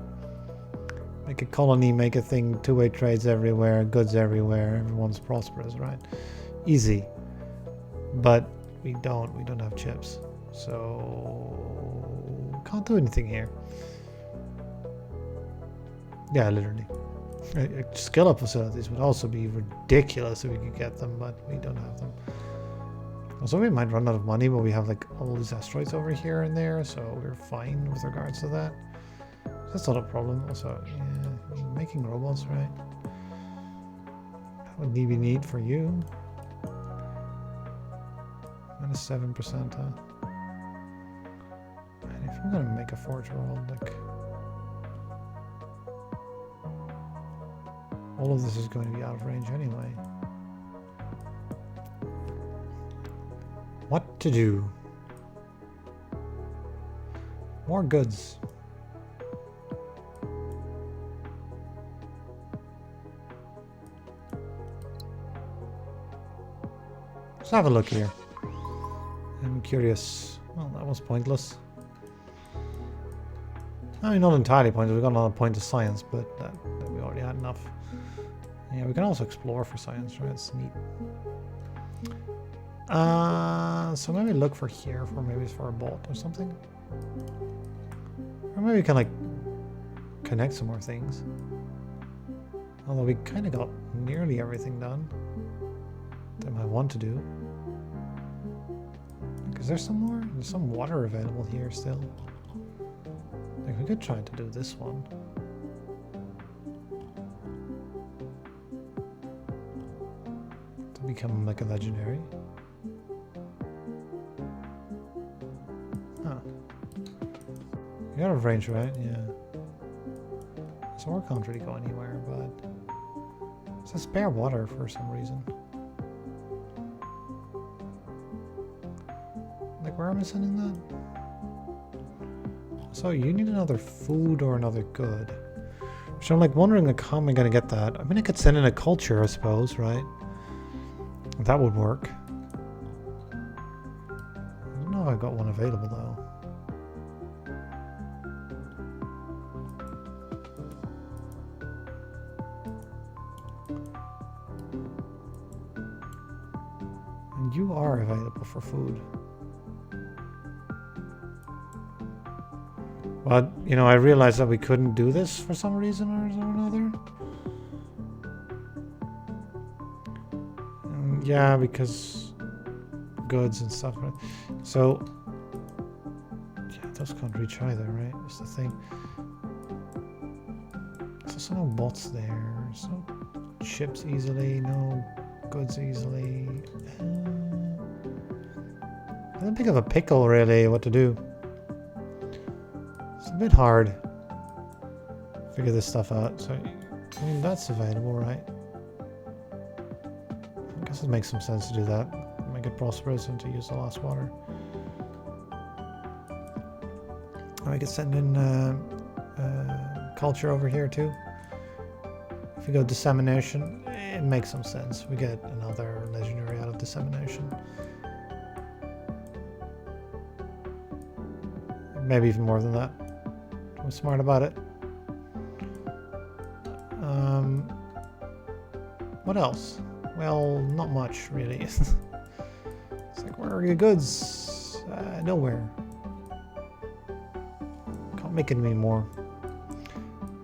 Make a colony, make a thing, two-way trades everywhere, goods everywhere, everyone's prosperous, right? Easy. But we don't have chips. So can't do anything here. Yeah, literally. Skill up facilities would also be ridiculous if we could get them, but we don't have them. Also, we might run out of money, but we have like all these asteroids over here and there, so we're fine with regards to that. That's not a problem. Also, yeah, making robots, right? What do we need for you? -7%, huh? And if we're gonna make a Forge World, like, all of this is going to be out of range anyway. What to do? More goods. Let's have a look here. I'm curious. Well, that was pointless. I mean, not entirely pointless. We got another point of science, but that we already had enough. Yeah, we can also explore for science, right? It's neat. So maybe look for here, for maybe it's for a bolt or something. Or maybe we can like connect some more things. Although we kind of got nearly everything done that I want to do. Is there some more? There's some water available here still. Like, we could try to do this one. To become like a legendary. Huh. You're out of range, right? Yeah. So we can't really go anywhere, but it's a spare water for some reason. Like, where am I sending that? So you need another food or another good. So I'm like wondering, like, how am I gonna get that? I mean, I could send in a culture, I suppose, right? That would work. I don't know if I've got one available though. And you are available for food. But, you know, I realized that we couldn't do this for some reason or another. Yeah, because goods and stuff, right? So, yeah, those can't reach either, right? That's the thing. So no bots there, so chips easily, no goods easily. I don't think of a pickle, really, what to do. It's a bit hard to figure this stuff out. So, I mean, that's available, right? I guess it makes some sense to do that. Make it prosperous and to use the last water. I could send in culture over here too. If we go dissemination, it makes some sense. We get another legendary out of dissemination. Maybe even more than that. I'm smart about it. What else? Well, not much really. It's like, where are your goods? Nowhere. Can't make it anymore.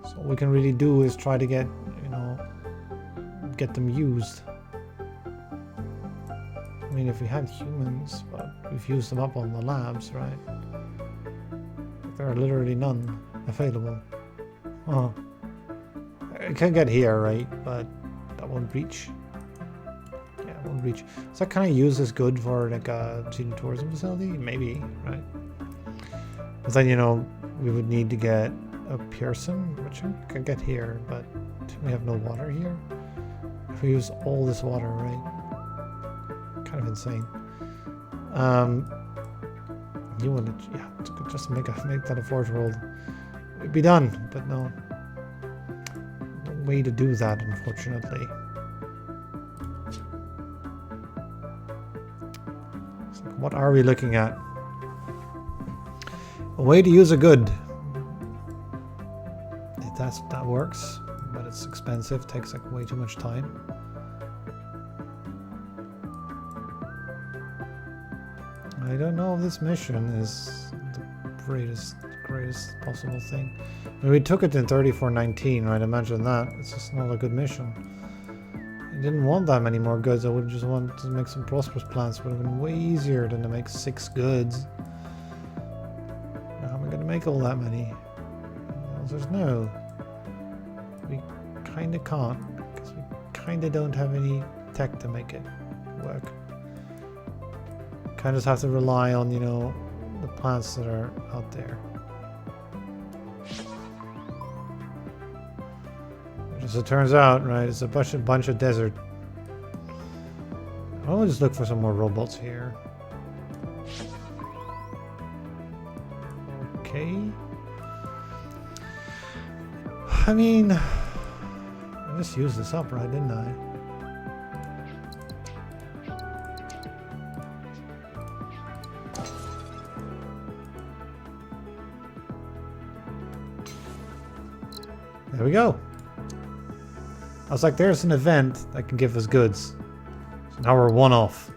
So all we can really do is try to get, you know, get them used. I mean, if we had humans, but we've used them up on the labs, right? There are literally none available. Oh. I can get here, right? But that won't reach. Yeah, it won't reach. Is that kind of used as good for like a student tourism facility? Maybe, right? But then, you know, we would need to get a Pearson, which I can get here, but we have no water here. If we use all this water, right? Kind of insane. You want to, yeah, just make that a Forge World. It'd be done, but no way to do that, unfortunately. So what are we looking at? A way to use a good. That works, but it's expensive. Takes like way too much time. I don't know if this mission is the greatest possible thing. I mean, we took it in 3419, right? Imagine that. It's just not a good mission. I didn't want that many more goods. I would just want to make some prosperous plants. Would have been way easier than to make 6 goods. How am I going to make all that many? The answer's no. We kind of can't, because we kind of don't have any tech to make it work. Kind of just have to rely on, you know, the plants that are out there. Which, as it turns out, right, it's a bunch of desert. I'll just look for some more robots here. Okay. I mean, I just used this up, right, didn't I? There we go. I was like, there's an event that can give us goods. So now we're 1 off.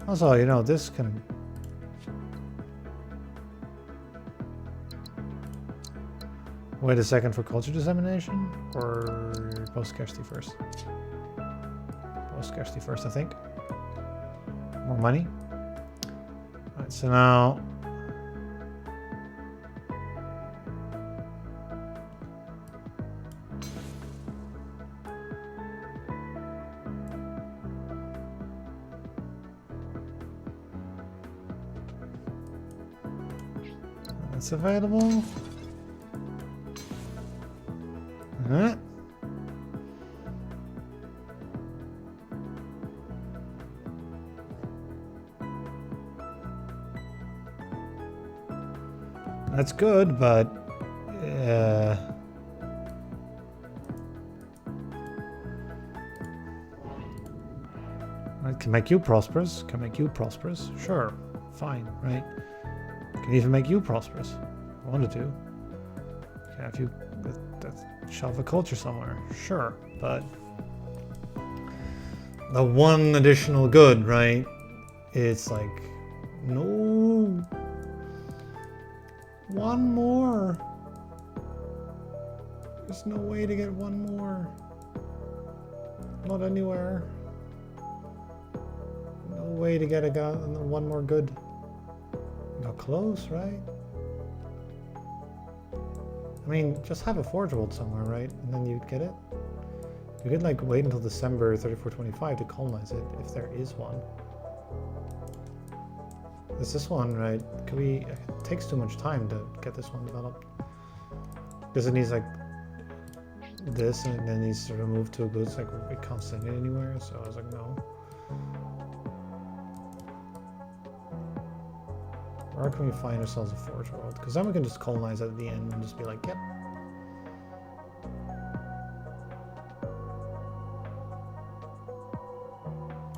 Also, you know, this can... Wait a second for culture dissemination? Or post-scarcity first? Post-scarcity first, I think. More money. Alright, so now... That's available. Alright. That's good, but I can make you prosperous. Can make you prosperous. Sure, fine, right? Can even make you prosperous. I wanted to. Can have you shove a culture somewhere. Sure, but the one additional good, right? It's like, no. One more. There's no way to get one more. Not anywhere. No way to get one more good. Got close, right? I mean, just have a Forge World somewhere, right? And then you'd get it. You could like wait until December 3425 to colonize it, if there is one. There's this one, right? It takes too much time to get this one developed. Because it needs like this, and then it needs to remove 2 goods, like we can't send it anywhere, so I was like, no. Where can we find ourselves a Forge World? Because then we can just colonize it at the end and just be like, yep.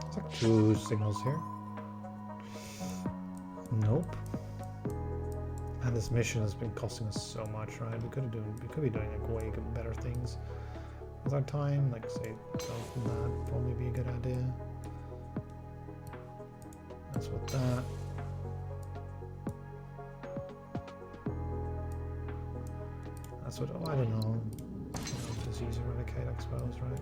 It's like 2 signals here. Nope. And this mission has been costing us so much, right? We could be doing like way better things with our time. Like say, that probably be a good idea. That's what that. That's what, oh, I don't know. Disease eradicate, I suppose, right?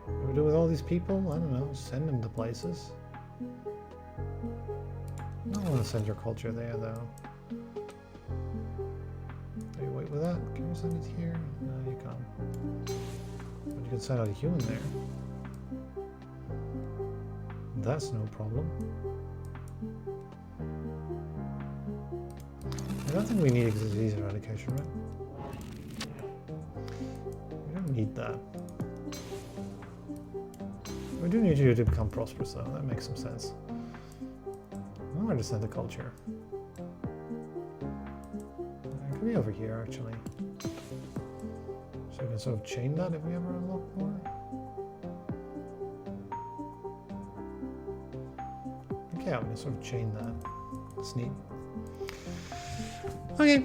What do we do with all these people? I don't know. Send them to places. I don't want to send your culture there, though. Do you wait with that? Can you send it here? No, you can't. But you can send out a human there. That's no problem. I don't think we need disease eradication, right? We don't need that. We do need you to become prosperous, though. That makes some sense. I want to send the culture. It could be over here, actually. So we can sort of chain that if we ever unlock more. Okay, I'm going to sort of chain that. That's neat. Okay.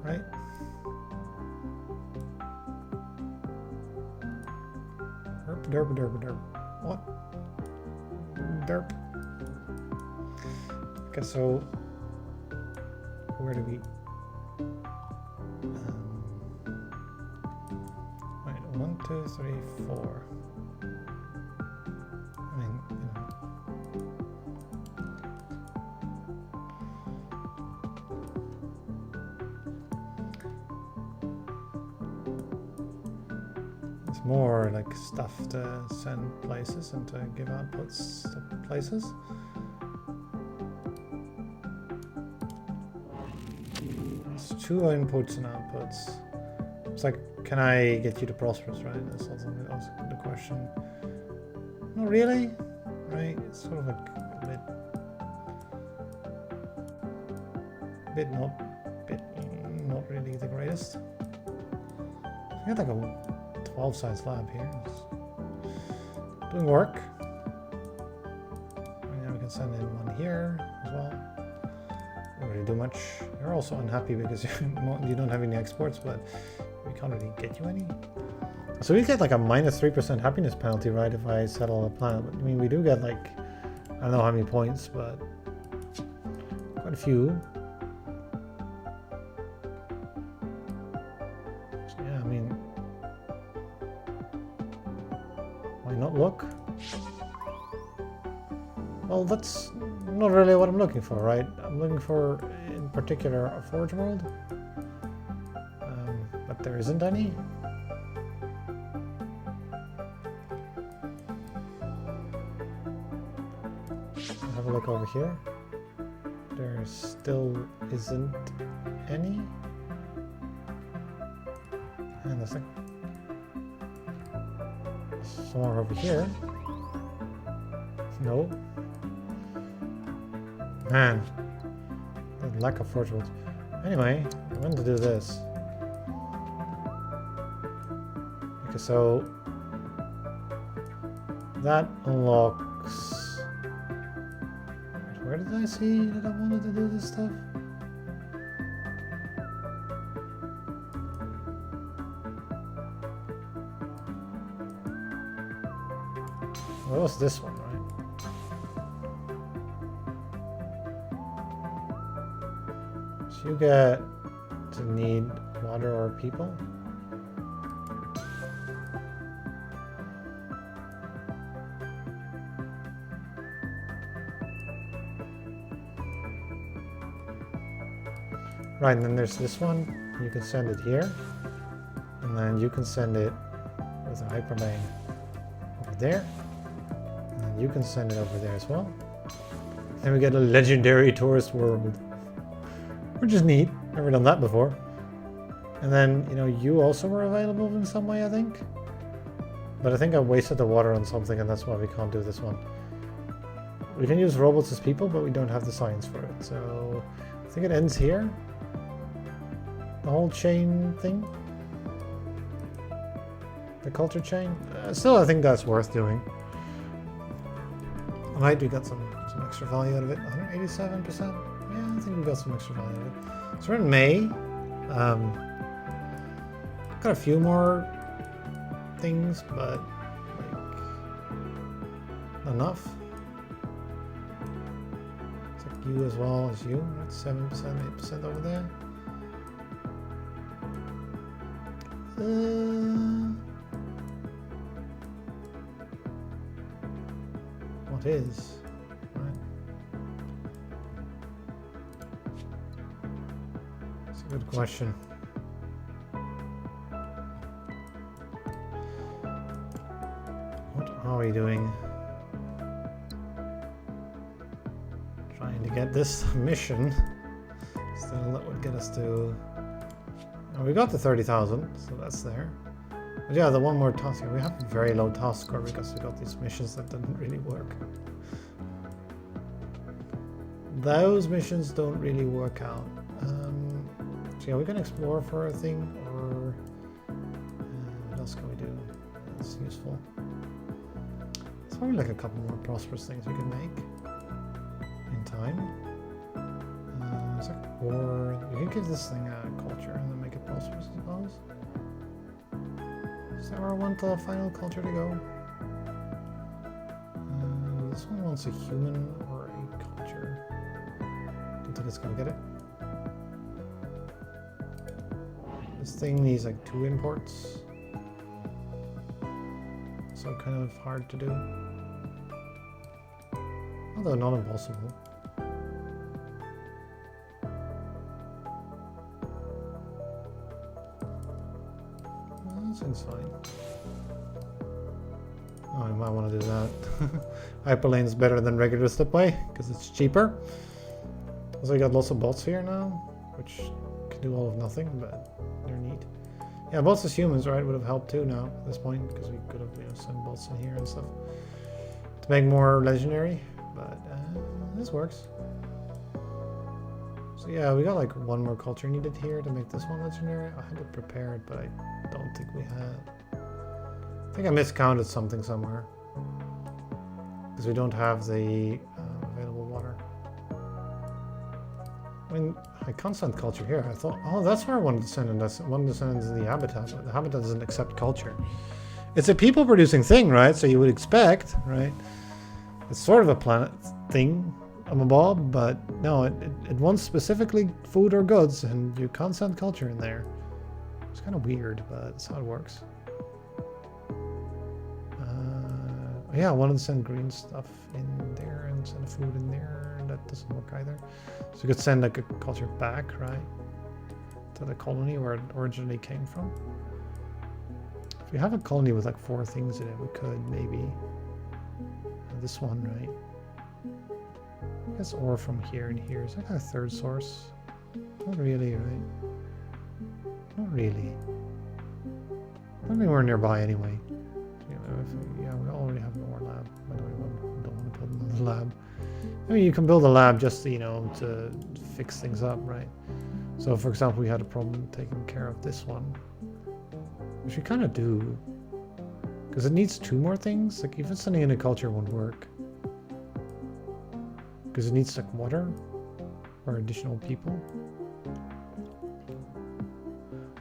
Right. Derp, derp, derp. What? Derp. Okay, so where do we? Right, 1, 2, 3, 4. I mean, you know. It's more like stuff to send places and to give outputs to places. It's 2 inputs and outputs. It's like, can I get you to prosperous, right? That's also the question. Not really, right? It's sort of like a bit not really the greatest. I got like a 12 size lab here. It's doing work. And now we can send in one here as well. Don't really do much. You're also unhappy because you don't have any exports, but we can't really get you any. So we get like a -3% happiness penalty, right, if I settle a planet. I mean, we do get like, I don't know how many points, but quite a few. So yeah, I mean, why not look? Well, that's not really what I'm looking for, right? I'm looking for, in particular, a Forge world. But there isn't any. Have a look over here. There still isn't any. And there's like some more over here. No. Man, the lack of Forge worlds. Anyway, I want to do this. Okay, so that unlocks. Where did I see that I wanted to do this stuff? What was this one, right? So you get to need water or people. Right, and then there's this one. You can send it here. And then you can send it with a hyperlane over there. And then you can send it over there as well. And we get a legendary tourist world. Which is neat. Never done that before. And then, you know, you also were available in some way, I think. But I think I wasted the water on something, and that's why we can't do this one. We can use robots as people, but we don't have the science for it. So I think it ends here. The whole chain thing. The culture chain. Still, I think that's worth doing. Right, we got some extra value out of it. 187%. Yeah, I think we got some extra value out of it. So we're in May. Got a few more things, but like enough. It's like you as well as you, right? 7%, 8% over there. What is? Right. That's a good question. What are we doing? Trying to get this mission. Still, that would get us to. Oh, we got to 30,000, so that's there. But yeah, the one more task here. We have a very low task score because we got these missions that didn't really work. Those missions don't really work out. So yeah, we can explore for a thing, or what else can we do? That's useful. There's probably like a couple more prosperous things we can make in time. Or you can give this thing a culture and then make it prosperous, I suppose. Is that where I want the final culture to go? This one wants a human or a culture. Don't think it's gonna get it. This thing needs like 2 imports. So kind of hard to do. Although not impossible. Seems fine. Oh, I might want to do that. Hyperlane is better than regular Slipway because it's cheaper. Also, we got lots of bots here now, which can do all of nothing, but they're neat. Yeah, bots as humans, right, would have helped too now at this point because we could have sent bots in here and stuff to make more legendary. But this works. So yeah, we got like 1 more culture needed here to make this one legendary. I had it prepared, but I don't think we had. I think I miscounted something somewhere because we don't have the available water. I mean, I constant culture here. I thought, oh, that's where I wanted to send in. I wanted to send into the habitat, but the habitat doesn't accept culture. It's a people producing thing, right? So you would expect, right? It's sort of a planet thing. I'm a Bob, but no, it wants specifically food or goods, and you can't send culture in there. It's kind of weird, but that's how it works. Yeah, I wanted to send green stuff in there and send food in there, and that doesn't work either. So you could send like a culture back, right, to the colony where it originally came from. If we have a colony with like 4 things in it, we could maybe this one, right? I guess ore from here and here. Is that a 3rd source? Not really, right? Not really. Not anywhere nearby anyway. Yeah, we already have an ore lab. By the way, we don't want to put another lab. I mean, you can build a lab just to, to fix things up, right? So, for example, we had a problem taking care of this one, which we kind of do, because it needs 2 more things. Like, even sending in a culture won't work. Because it needs like water or additional people.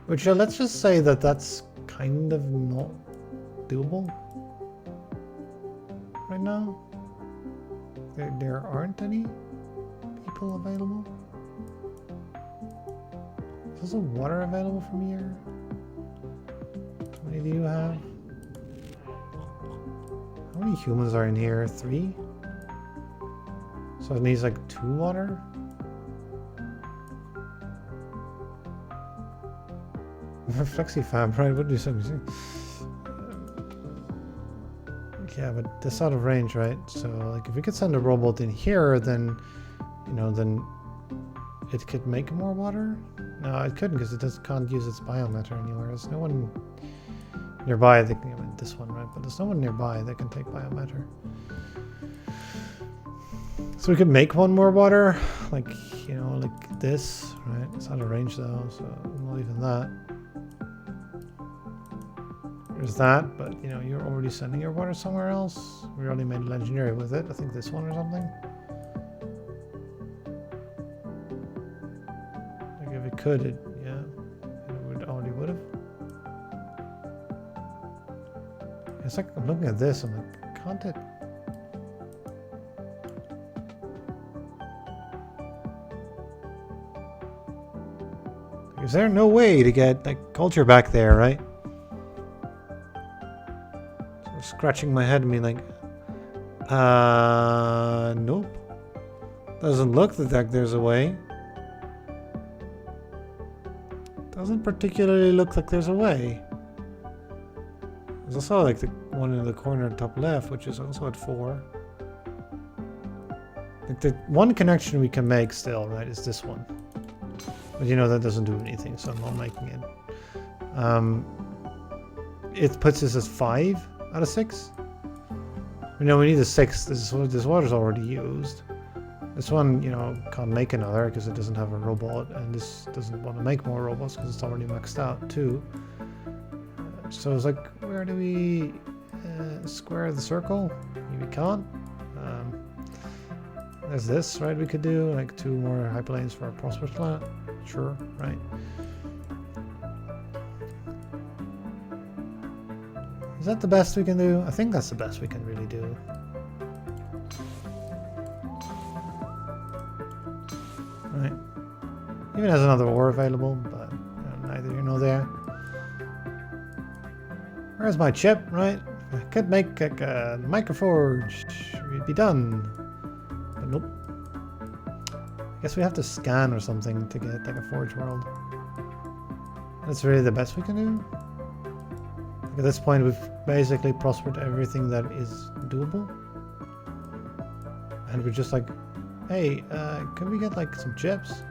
Which let's just say that that's kind of not doable right now. There aren't any people available. Is there water available from here? How many do you have? How many humans are in here? 3? So it needs like 2 water? Flexifab, right? What do you say? Yeah, but that's out of range, right? So like if we could send a robot in here, then then it could make more water. No, it couldn't because it just can't use its biomatter anywhere. There's no one nearby that can, I mean, this one, right? But there's no one nearby that can take biomatter. So we could make 1 more water, like like this, right? It's out of range though, so not even that. There's that, but you're already sending your water somewhere else. We already made legendary with it. I think this one or something. Like if it could, it would have. It's like I'm looking at this. I'm like, can't it? Is there no way to get like culture back there, right? So I'm scratching my head and being like, nope. Doesn't look like there's a way. Doesn't particularly look like there's a way. There's also like the one in the corner top left, which is also at 4. Like the one connection we can make still, right, is this one. But you know that doesn't do anything, so I'm not making it. It puts us as 5 out of 6. We know we need a 6. This water's already used. This one, you know, can't make another because it doesn't have a robot, and this doesn't want to make more robots because it's already maxed out too. So it's like, where do we square the circle? We can't. There's this, right? We could do like 2 more hyperlanes for a prosperous planet. Sure, right? Is that the best we can do? I think that's the best we can really do. Right. Even has another ore available, but neither here nor there. Where's my chip, right? I could make like a microforge. We'd be done. But nope. I guess we have to scan or something to get like a forge world. That's really the best we can do. Like at this point, we've basically prospered everything that is doable. And we're just like, hey, can we get like some chips?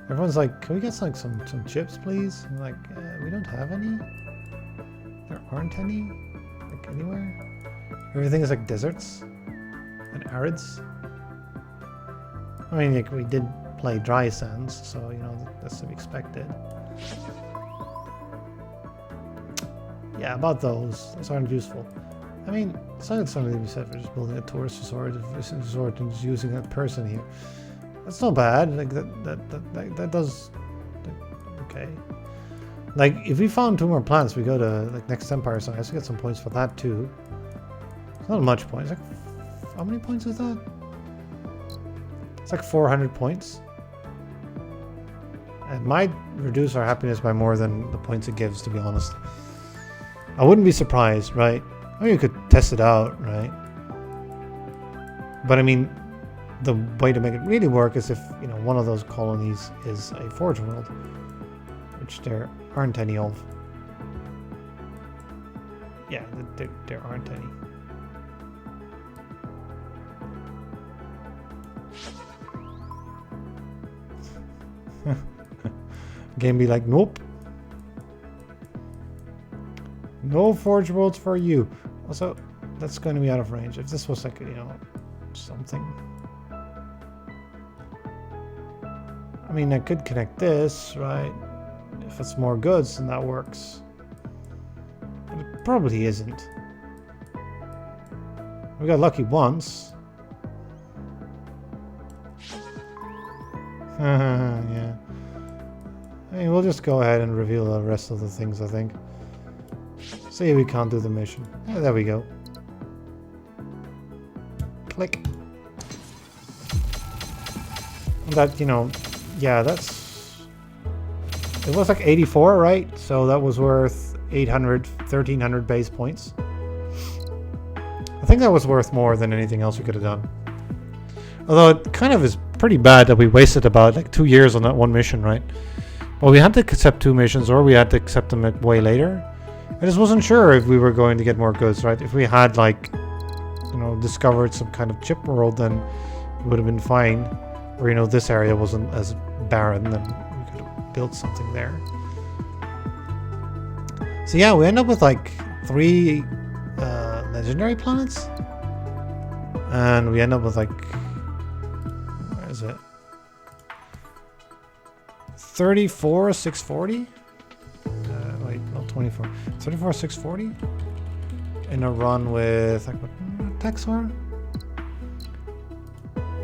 Everyone's like, can we get like some chips, please? I'm like, we don't have any. There aren't any, like anywhere. Everything is like deserts and arids. I mean, like we did play dry sands, so you know that's to be expected. Yeah, about those aren't useful. I mean, it's not something to be said for just building a tourist resort and just using a person here. That's not bad. Like that does. Okay. Like if we found 2 more planets, we go to like next Empire Science to get some points for that too. It's not much points. Like how many points is that? It's like 400 points. It might reduce our happiness by more than the points it gives, to be honest. I wouldn't be surprised, right? I mean, you could test it out, right? But I mean, the way to make it really work is if, you know, one of those colonies is a forge world, which there aren't any of. Yeah, there aren't any. Game be like, nope. No forge worlds for you. Also, that's going to be out of range. If this was like, you know, something. I mean, I could connect this, right? If it's more goods, then that works. But it probably isn't. We got lucky once. Yeah. I mean, we'll just go ahead and reveal the rest of the things, I think. See, we can't do the mission. Yeah, there we go. Click. That, you know, yeah, that's... It was like 84, right? So that was worth 800, 1300 base points. I think that was worth more than anything else we could have done. Although it kind of is pretty bad that we wasted about like 2 years on that one mission, right? Well, we had to accept 2 missions, or we had to accept them way later. I just wasn't sure if we were going to get more goods, right? If we had, like, you know, discovered some kind of chip world, then it would have been fine. Or, you know, this area wasn't as barren, then we could have built something there. So yeah, we end up with, like, 3 legendary planets. And we end up with, like... Where is it? 34, 640? Wait, not 24. 34, 640? In a run with, like, what, Texor?